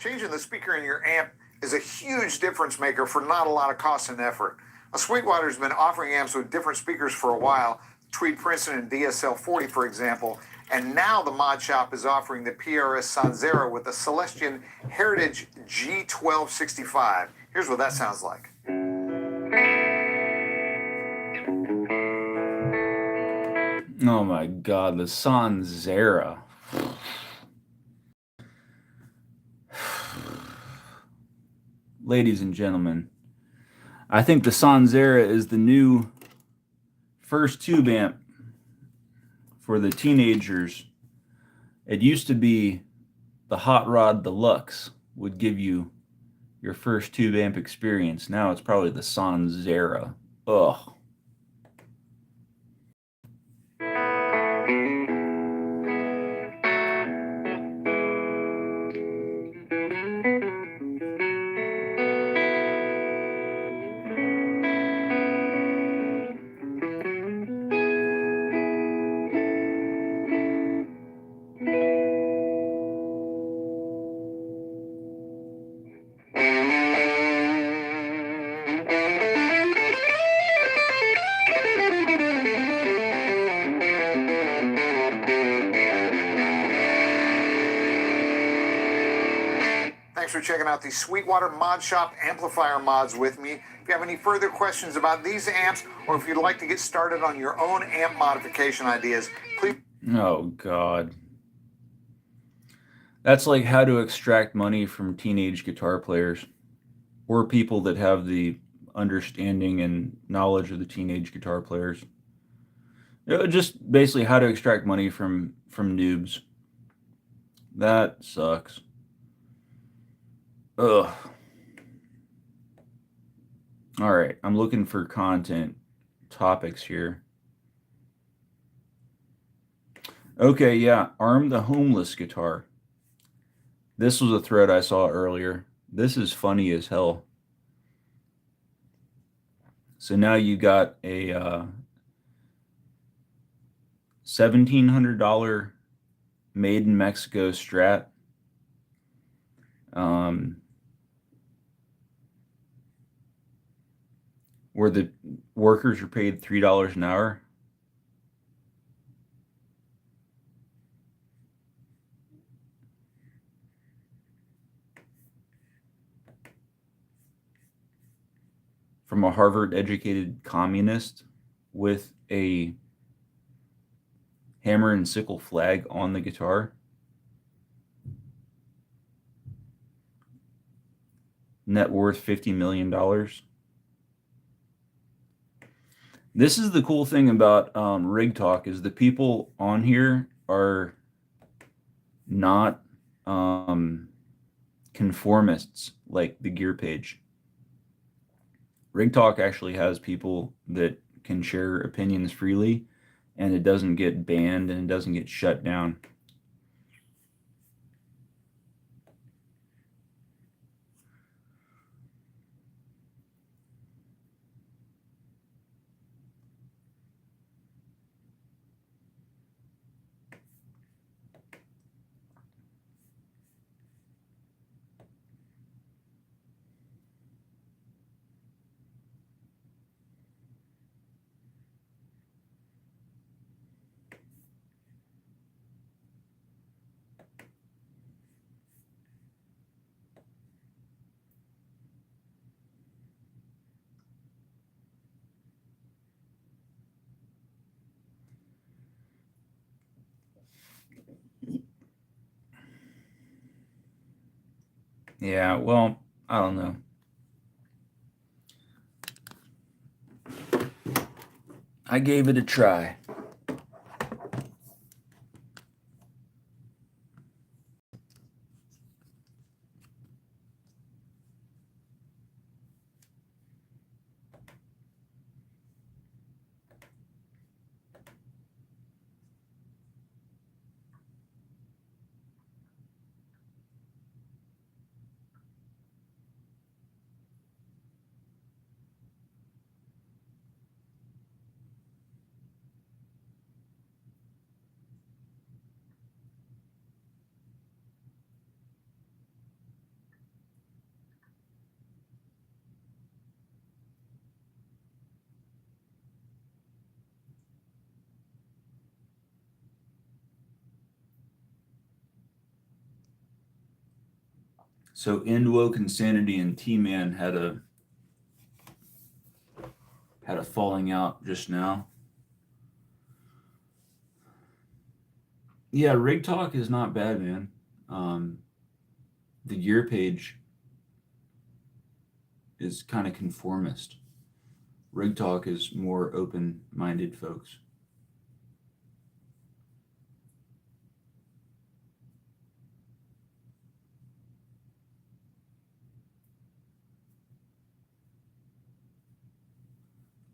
Changing the speaker in your amp is a huge difference maker for not a lot of cost and effort. Sweetwater's been offering amps with different speakers for a while, Tweed Princeton and DSL 40, for example, and now the Mod Shop is offering the PRS Sanzera with the Celestion Heritage G1265. Here's what that sounds like. Oh my God, the Sanzera. Ladies and gentlemen, I think the Sanzera is the new first tube amp for the teenagers. It used to be the Hot Rod Deluxe would give you your first tube amp experience. Now it's probably the Sanzera. Ugh. Thanks for checking out the Sweetwater Mod Shop amplifier mods with me. If you have any further questions about these amps, or if you'd like to get started on your own amp modification ideas, please. Oh, God. That's like how to extract money from teenage guitar players or people that have the understanding and knowledge of the teenage guitar players. Just basically how to extract money from noobs. That sucks. Ugh. All right, I'm looking for content topics here. Okay, yeah. Arm the Homeless guitar. This was a thread I saw earlier. This is funny as hell. So now you got a $1,700 made in Mexico Strat. Where the workers are paid $3 an hour. From a Harvard-educated communist with a hammer and sickle flag on the guitar. Net worth $50 million. This is the cool thing about Rig Talk is the people on here are not conformists like the Gear Page. Rig Talk actually has people that can share opinions freely, and it doesn't get banned and it doesn't get shut down. Yeah, well, I don't know. I gave it a try. So Endwoke Insanity and T-Man had a falling out just now. Yeah, Rig Talk is not bad, man. The Gear Page is kind of conformist. Rig Talk is more open-minded folks.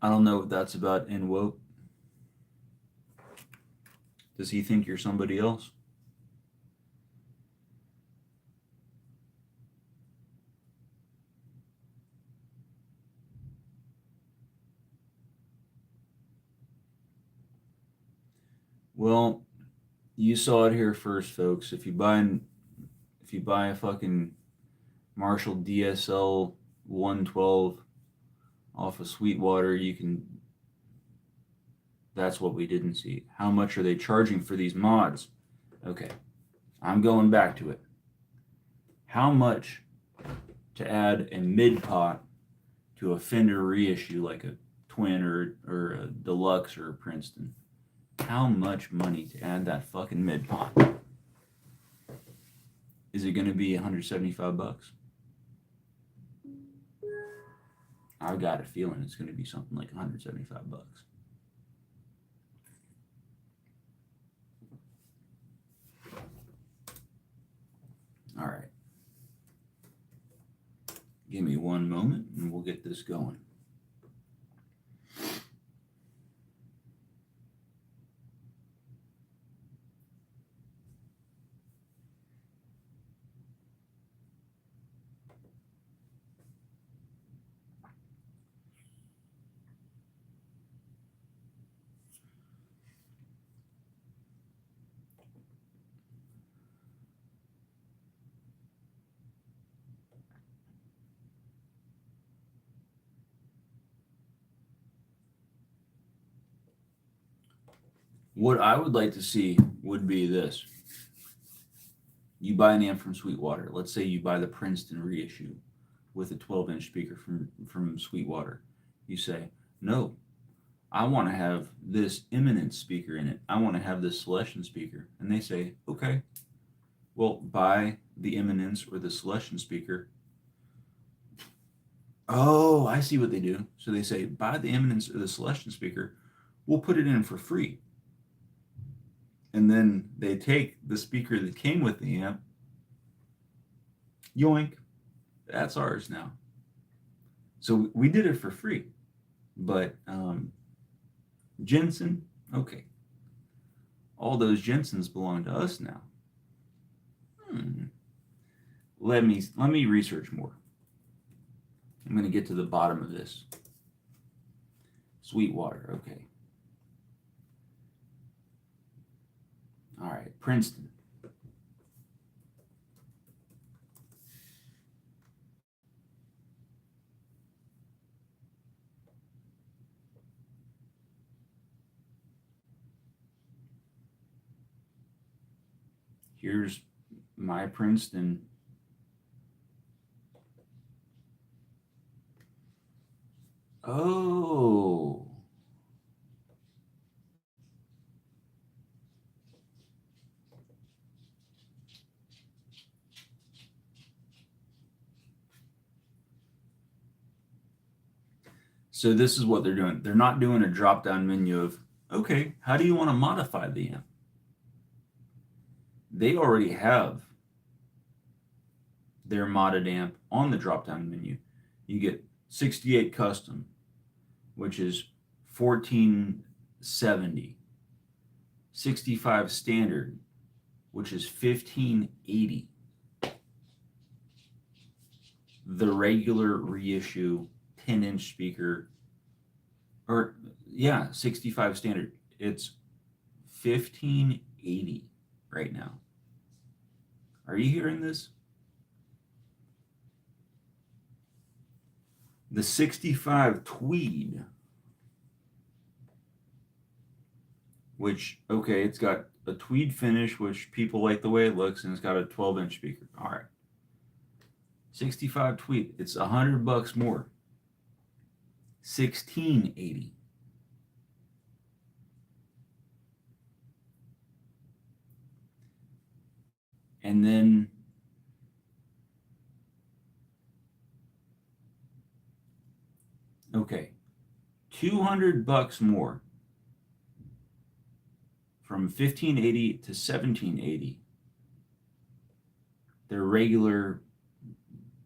I don't know what that's about in woke. Does he think you're somebody else? Well, you saw it here first, folks. If you buy a fucking Marshall DSL 112 off of Sweetwater, you can. That's what we didn't see. How much are they charging for these mods? Okay, I'm going back to it. How much to add a mid pot to a Fender reissue like a Twin or a Deluxe or a Princeton? How much money to add that fucking mid pot? Is it going to be $175? I've got a feeling it's going to be something like $175. All right. Give me one moment and we'll get this going. What I would like to see would be this. You buy an amp from Sweetwater. Let's say you buy the Princeton reissue with a 12-inch speaker from Sweetwater. You say, no, I want to have this Eminence speaker in it. I want to have this Celestion speaker. And they say, okay, well, buy the Eminence or the Celestion speaker. Oh, I see what they do. So they say, buy the Eminence or the Celestion speaker. We'll put it in for free. And then they take the speaker that came with the amp. Yoink. That's ours now. So we did it for free. But Jensen, okay. All those Jensens belong to us now. Let me research more. I'm going to get to the bottom of this. Sweetwater, okay. All right, Princeton. Here's my Princeton. Oh. So this is what they're doing. They're not doing a drop-down menu of, okay, how do you want to modify the amp? They already have their modded amp on the drop-down menu. You get 68 custom, which is 1470. 65 standard, which is 1580. The regular reissue 10-inch speaker, or yeah, 65 standard, it's 1580 right now. Are you hearing this? The 65 Tweed, which, okay, it's got a tweed finish, which people like the way it looks, and it's got a 12-inch speaker. All right. 65 Tweed, it's $100 more. 1680. And then okay, $200 more from 1580 to 1780. Their regular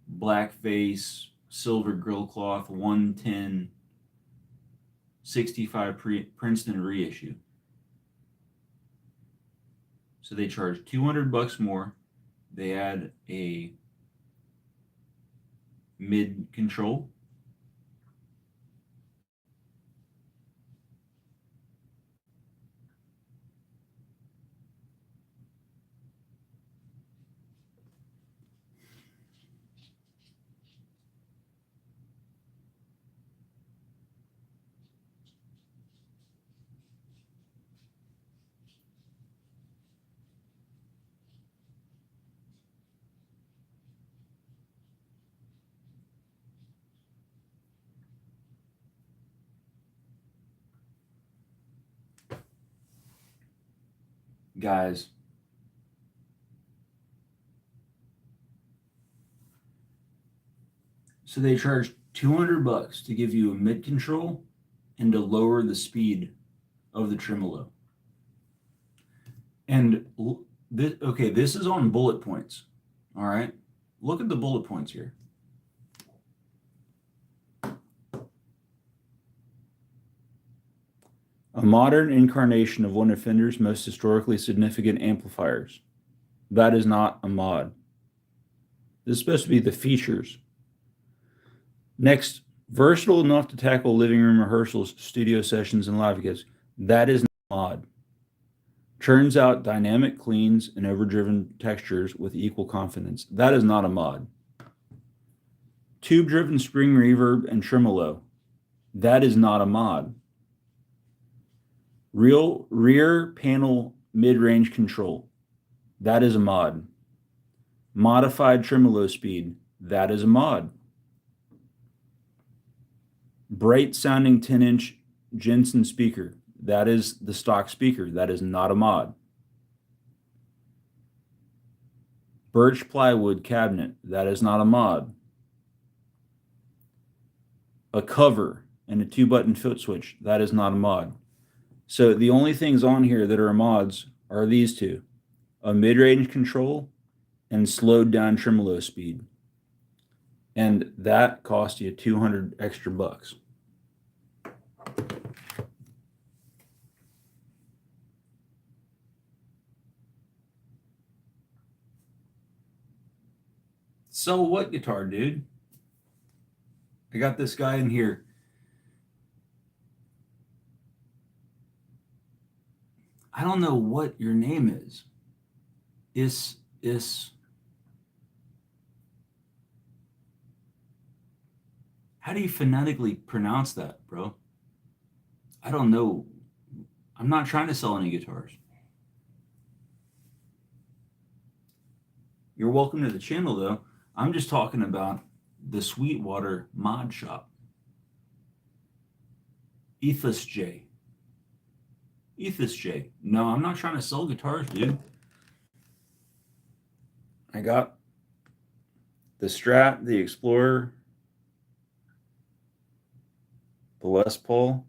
black face, silver grill cloth, 110, 65 Princeton reissue. So they charge $200 more. They add a mid control. Guys, so they charge $200 to give you a mid control and to lower the speed of the tremolo. And this, okay, this is on bullet points. All right, look at the bullet points here. A modern incarnation of one of Fender's most historically significant amplifiers. That is not a mod. This is supposed to be the features. Next, versatile enough to tackle living room rehearsals, studio sessions, and live gigs. That is not a mod. Churns out dynamic cleans and overdriven textures with equal confidence. That is not a mod. Tube-driven spring reverb and tremolo. That is not a mod. Rear panel mid-range control. That is a mod. Modified tremolo speed. That is a mod. Bright sounding 10-inch Jensen speaker. That is the stock speaker. That is not a mod. Birch plywood cabinet. That is not a mod. A cover and a 2-button foot switch. That is not a mod. So the only things on here that are mods are these two. A mid-range control and slowed down tremolo speed. And that cost you 200 extra bucks. So what guitar, dude? I got this guy in here. I don't know what your name is. How do you phonetically pronounce that, bro? I don't know. I'm not trying to sell any guitars. You're welcome to the channel, though. I'm just talking about the Sweetwater Mod Shop. Ethos J. Ethos J. No, I'm not trying to sell guitars, dude. I got the Strat, the Explorer, the Les Paul.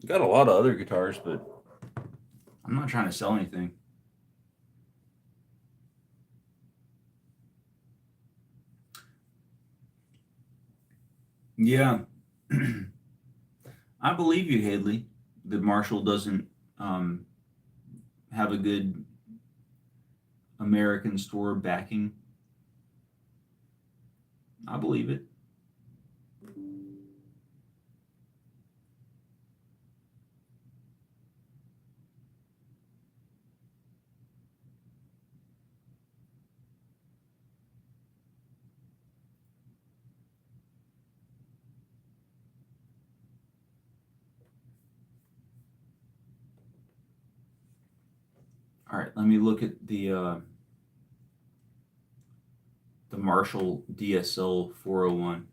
Got a lot of other guitars, but I'm not trying to sell anything. Yeah. I believe you, Hadley, that Marshall doesn't have a good American store backing. I believe it. All right, let me look at the Marshall DSL 401.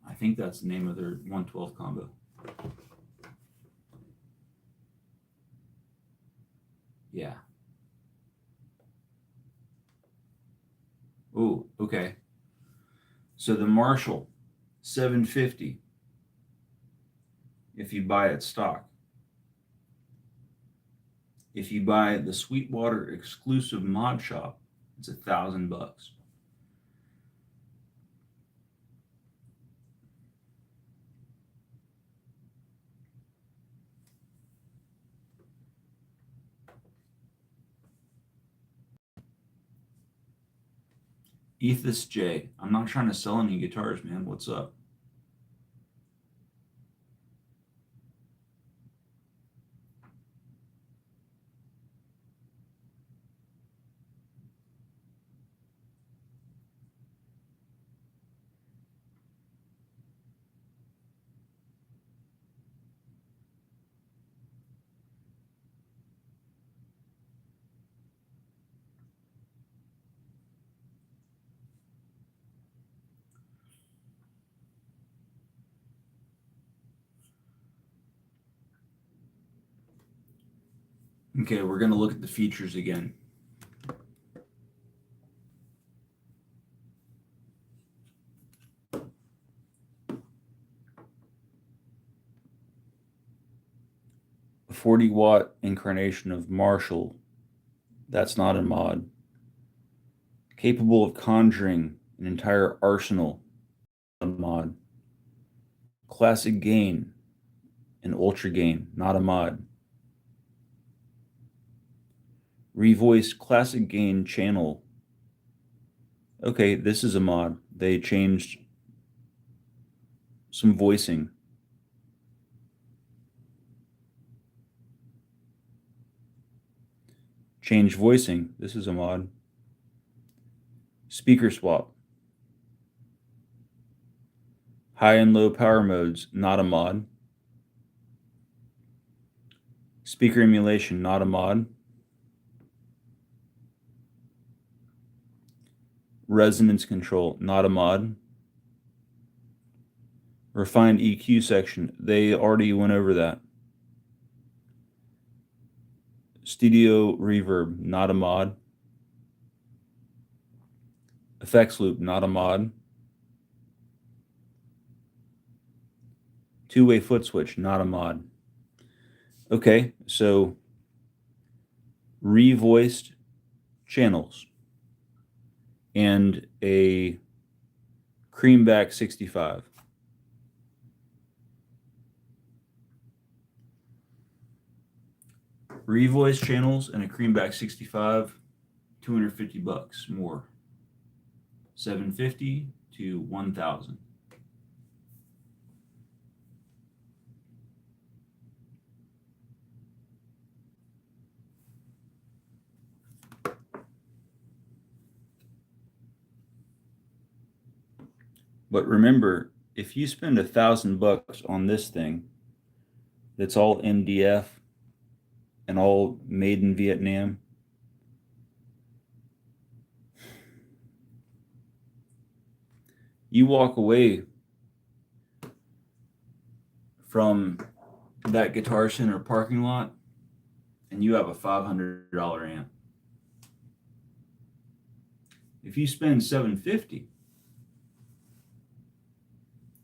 I think that's the name of their 112 combo. Yeah. Oh, okay. So the Marshall 750, if you buy it stock. If you buy the Sweetwater exclusive mod shop, it's $1,000. Ethos J. I'm not trying to sell any guitars, man. What's up? Okay, we're going to look at the features again. A 40-watt incarnation of Marshall. That's not a mod. Capable of conjuring an entire arsenal. A mod. Classic gain and ultra gain. Not a mod. Revoice classic gain channel. Okay, this is a mod. They changed some voicing. Change voicing. This is a mod. Speaker swap. High and low power modes, not a mod. Speaker emulation, not a mod. Resonance control, not a mod. Refined EQ section, they already went over that. Studio reverb, not a mod. Effects loop, not a mod. Two-way foot switch, not a mod. Okay, so revoiced channels and a Creamback 65. Revoiced channels and a Creamback 65, $250 more. $750 to $1,000. But remember, if you spend $1,000 on this thing, that's all MDF and all made in Vietnam, you walk away from that Guitar Center parking lot and you have a $500 amp. If you spend $750,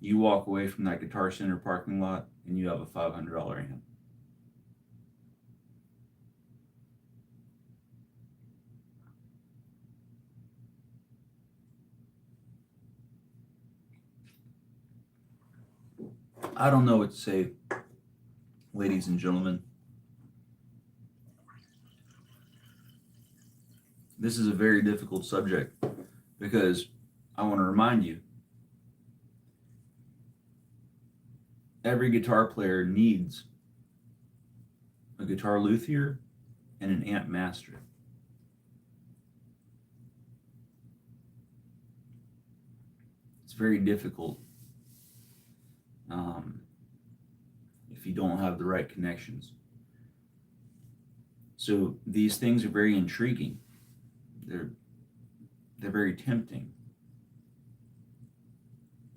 you walk away from that Guitar Center parking lot and you have a $500 amp. I don't know what to say, ladies and gentlemen. This is a very difficult subject because I want to remind you, every guitar player needs a guitar luthier and an amp master. It's very difficult if you don't have the right connections. So these things are very intriguing. They're very tempting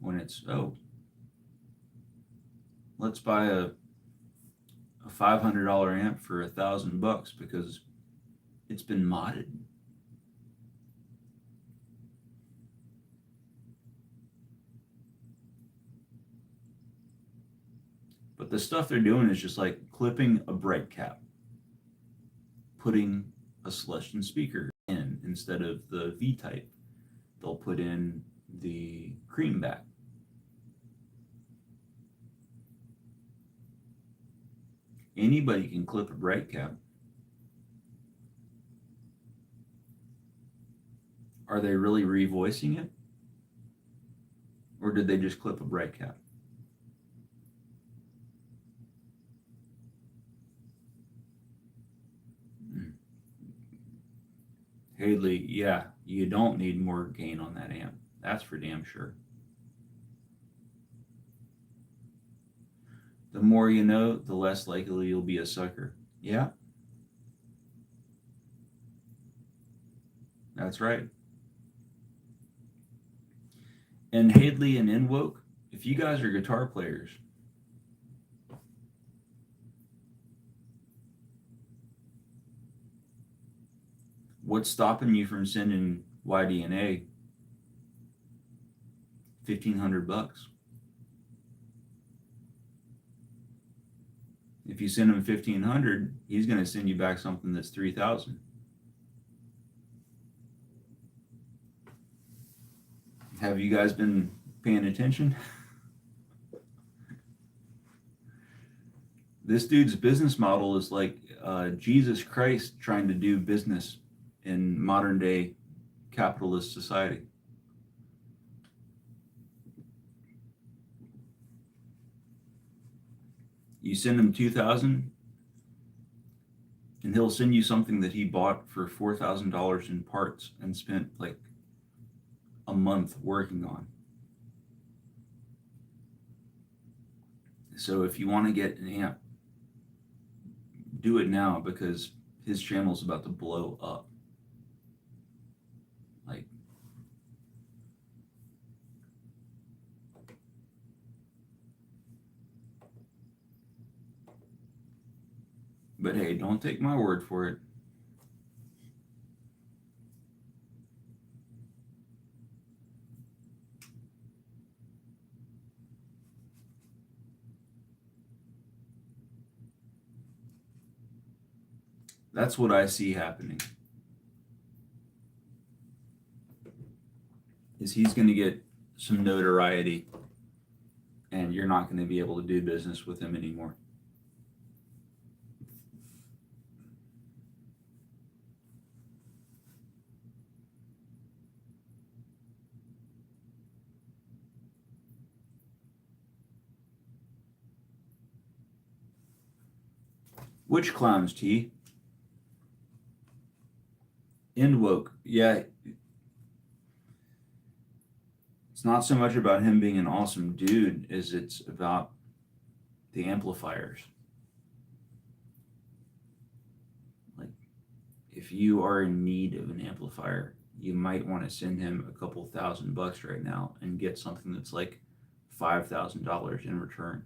when it's, oh, let's buy a $500 amp for $1,000 because it's been modded. But the stuff they're doing is just like clipping a bright cap, putting a Celestion speaker in instead of the V-type. They'll put in the Creamback. Anybody can clip a bright cap. Are they really revoicing it? Or did they just clip a bright cap? Hadley, yeah, you don't need more gain on that amp. That's for damn sure. The more you know, the less likely you'll be a sucker. Yeah. That's right. And Hadley and Inwoke, if you guys are guitar players, what's stopping you from sending YDNA $1,500? If you send him $1,500, he's going to send you back something that's $3,000. Have you guys been paying attention? This dude's business model is like Jesus Christ trying to do business in modern day capitalist society. You send him $2,000 and he'll send you something that he bought for $4,000 in parts and spent like a month working on. So if you want to get an amp, do it now, because his channel's about to blow up. Like, but hey, don't take my word for it. That's what I see happening. Is he's going to get some notoriety, and you're not going to be able to do business with him anymore. Which clowns, T? Endwoke, yeah. It's not so much about him being an awesome dude as it's about the amplifiers. Like, if you are in need of an amplifier, you might want to send him a couple $1,000 right now and get something that's like $5,000 in return.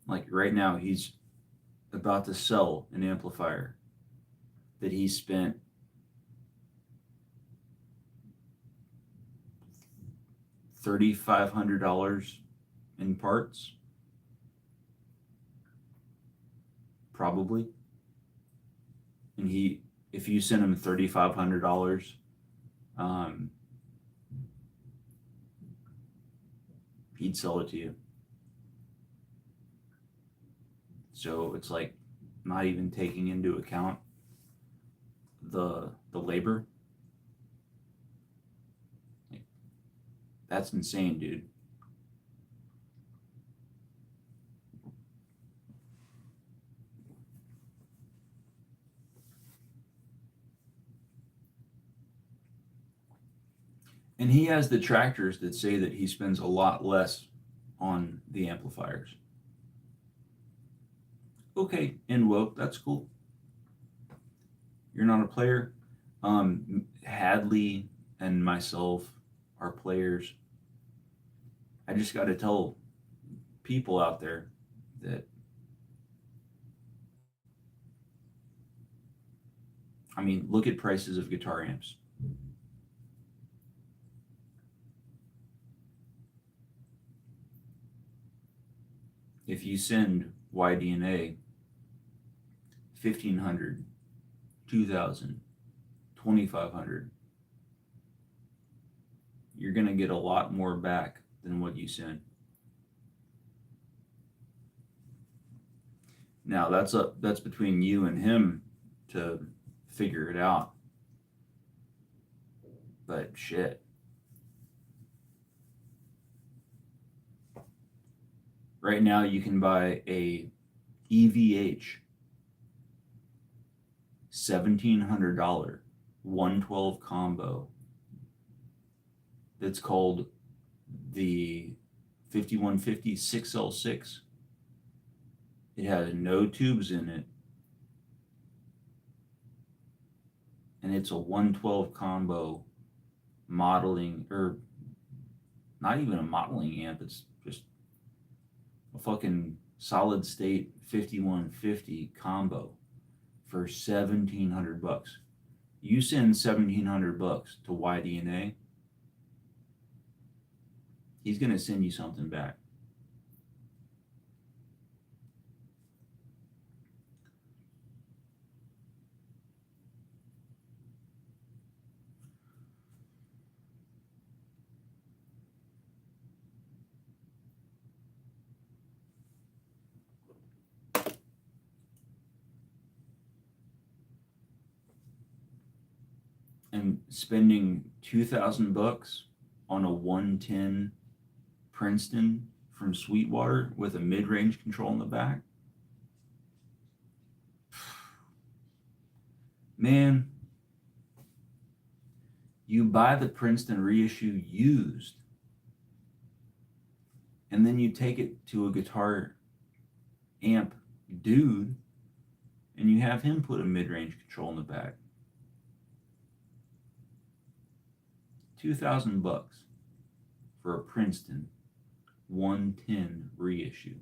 Like right now, he's about to sell an amplifier that he spent $3,500 in parts, probably. And if you send him $3,500, he'd sell it to you. So it's like not even taking into account the labor. Like, that's insane, dude. And he has detractors that say that he spends a lot less on the amplifiers. Okay, Endwoke, that's cool. You're not a player. Hadley and myself are players. I just got to tell people out there that, I mean, look at prices of guitar amps. If you send YDNA $1,500, $2,000, $2,500, you're going to get a lot more back than what you send. Now that's between you and him to figure it out. But shit. Right now you can buy a EVH $1,700 112 combo that's called the 5150 6L6. It has no tubes in it, and it's a 112 combo modeling, or not even a modeling amp, it's just a fucking solid state 5150 combo for $1,700. You send $1,700 to YDNA, he's gonna send you something back. And spending $2,000 on a 110 Princeton from Sweetwater with a mid-range control in the back, man, you buy the Princeton reissue used and then you take it to a guitar amp dude and you have him put a mid-range control in the back. $2,000 for a Princeton 110 reissue.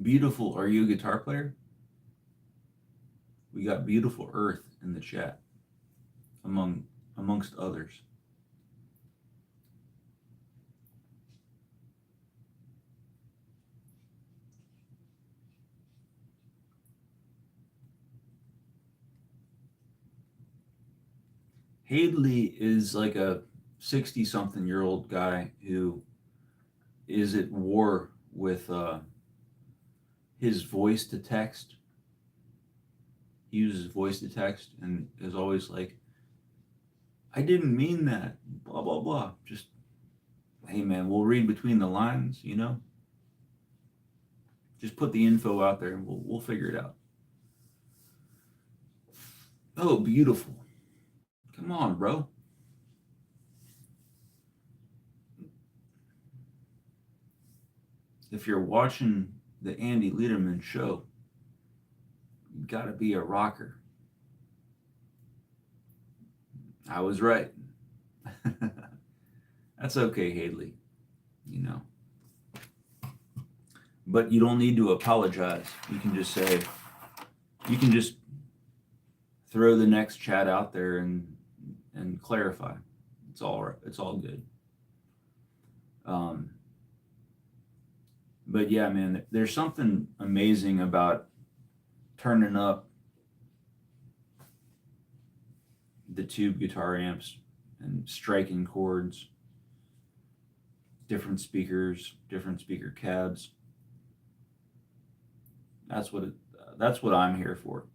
Beautiful, are you a guitar player? We got Beautiful Earth in the chat, amongst others. Hadley is like a 60-something-year-old guy who is at war with his voice to text. He uses voice to text and is always like, I didn't mean that, blah, blah, blah. Just, hey man, we'll read between the lines, you know? Just put the info out there and we'll figure it out. Oh, beautiful. Come on, bro. If you're watching the Andy Lederman show, you gotta be a rocker. I was right. That's okay, Hadley. You know. But you don't need to apologize. You can just say, you can just throw the next chat out there and clarify. It's all right. It's all good. But yeah, man, there's something amazing about turning up the tube guitar amps and striking chords, different speakers, different speaker cabs. That's what I'm here for.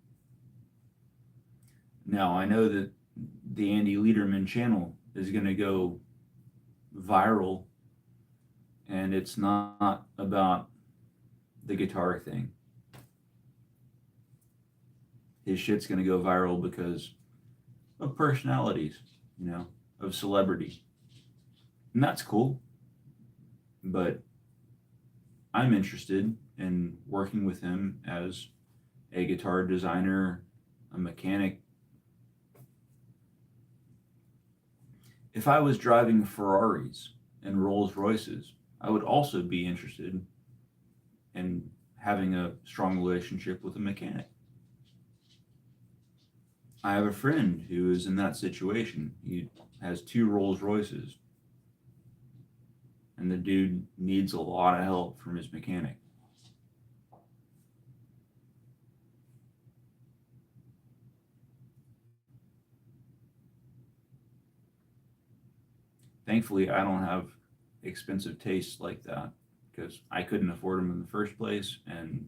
Now, I know that the Andy Lederman channel is going to go viral, and it's not about the guitar thing. His shit's going to go viral because of personalities, you know, of celebrity. And that's cool. But I'm interested in working with him as a guitar designer, a mechanic. If I was driving Ferraris and Rolls Royces, I would also be interested in having a strong relationship with a mechanic. I have a friend who is in that situation. He has 2 Rolls Royces, and the dude needs a lot of help from his mechanic. Thankfully, I don't have expensive tastes like that because I couldn't afford them in the first place, and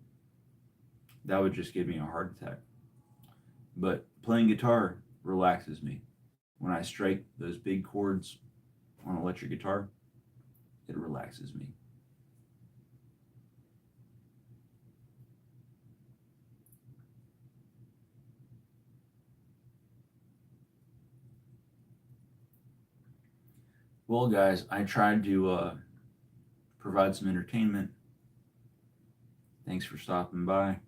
that would just give me a heart attack. But playing guitar relaxes me. When I strike those big chords on electric guitar, it relaxes me. Well, guys, I tried to provide some entertainment. Thanks for stopping by.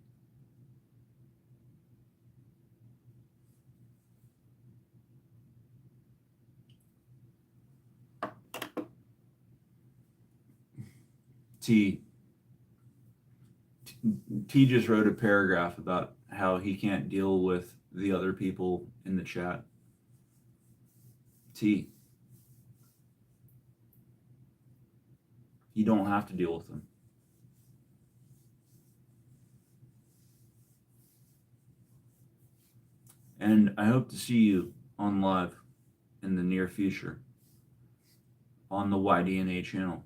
T just wrote a paragraph about how he can't deal with the other people in the chat. T, you don't have to deal with them. And I hope to see you on live in the near future. on the YDNA channel.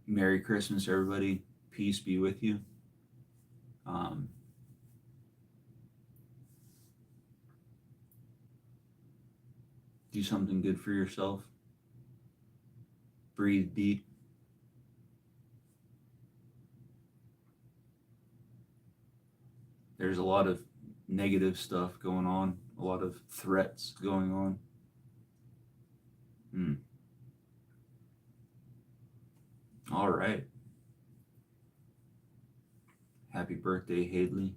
Merry Christmas, everybody. Peace be with you. Do something good for yourself. Breathe deep. There's a lot of negative stuff going on, a lot of threats going on. All right. Happy birthday, Hadley.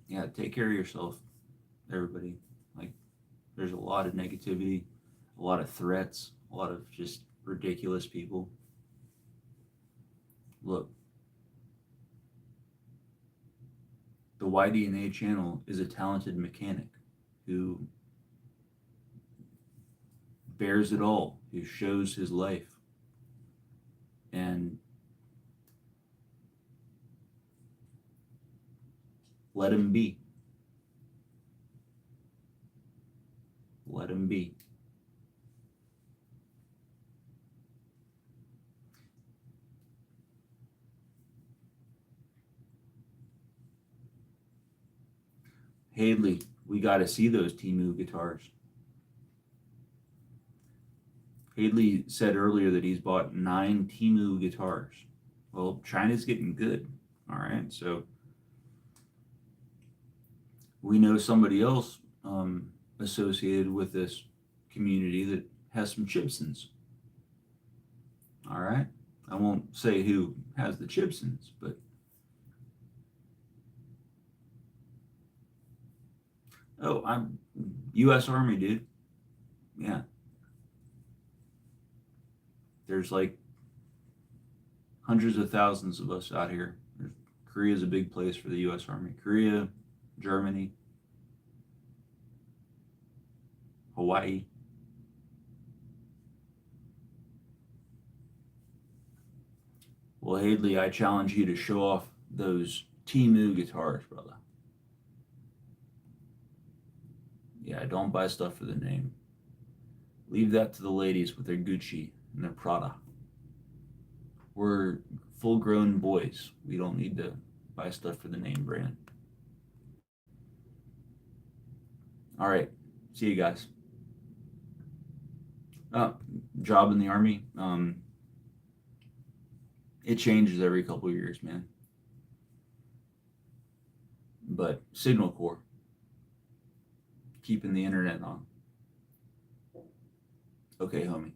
Yeah, take care of yourself, everybody. Like, there's a lot of negativity, a lot of threats, a lot of just ridiculous people. Look, the YDNA channel is a talented mechanic who bears it all, who shows his life. And let him be. Let him be. Hadley, we got to see those Temu guitars. Hadley said earlier that he's bought 9 Temu guitars. Well, China's getting good. All right, so we know somebody else associated with this community that has some Chibsons. All right, I won't say who has the Chibsons, but oh, I'm U.S. Army, dude. Yeah. There's like hundreds of thousands of us out here. Korea's a big place for the U.S. Army. Korea, Germany, Hawaii. Well, Hadley, I challenge you to show off those Temu guitars, brother. Yeah, don't buy stuff for the name. Leave that to the ladies with their Gucci and their Prada. We're full-grown boys. We don't need to buy stuff for the name brand. All right. See you guys. Job in the Army. It changes every couple of years, man. But Signal Corps. Keeping the internet on. Okay, homie.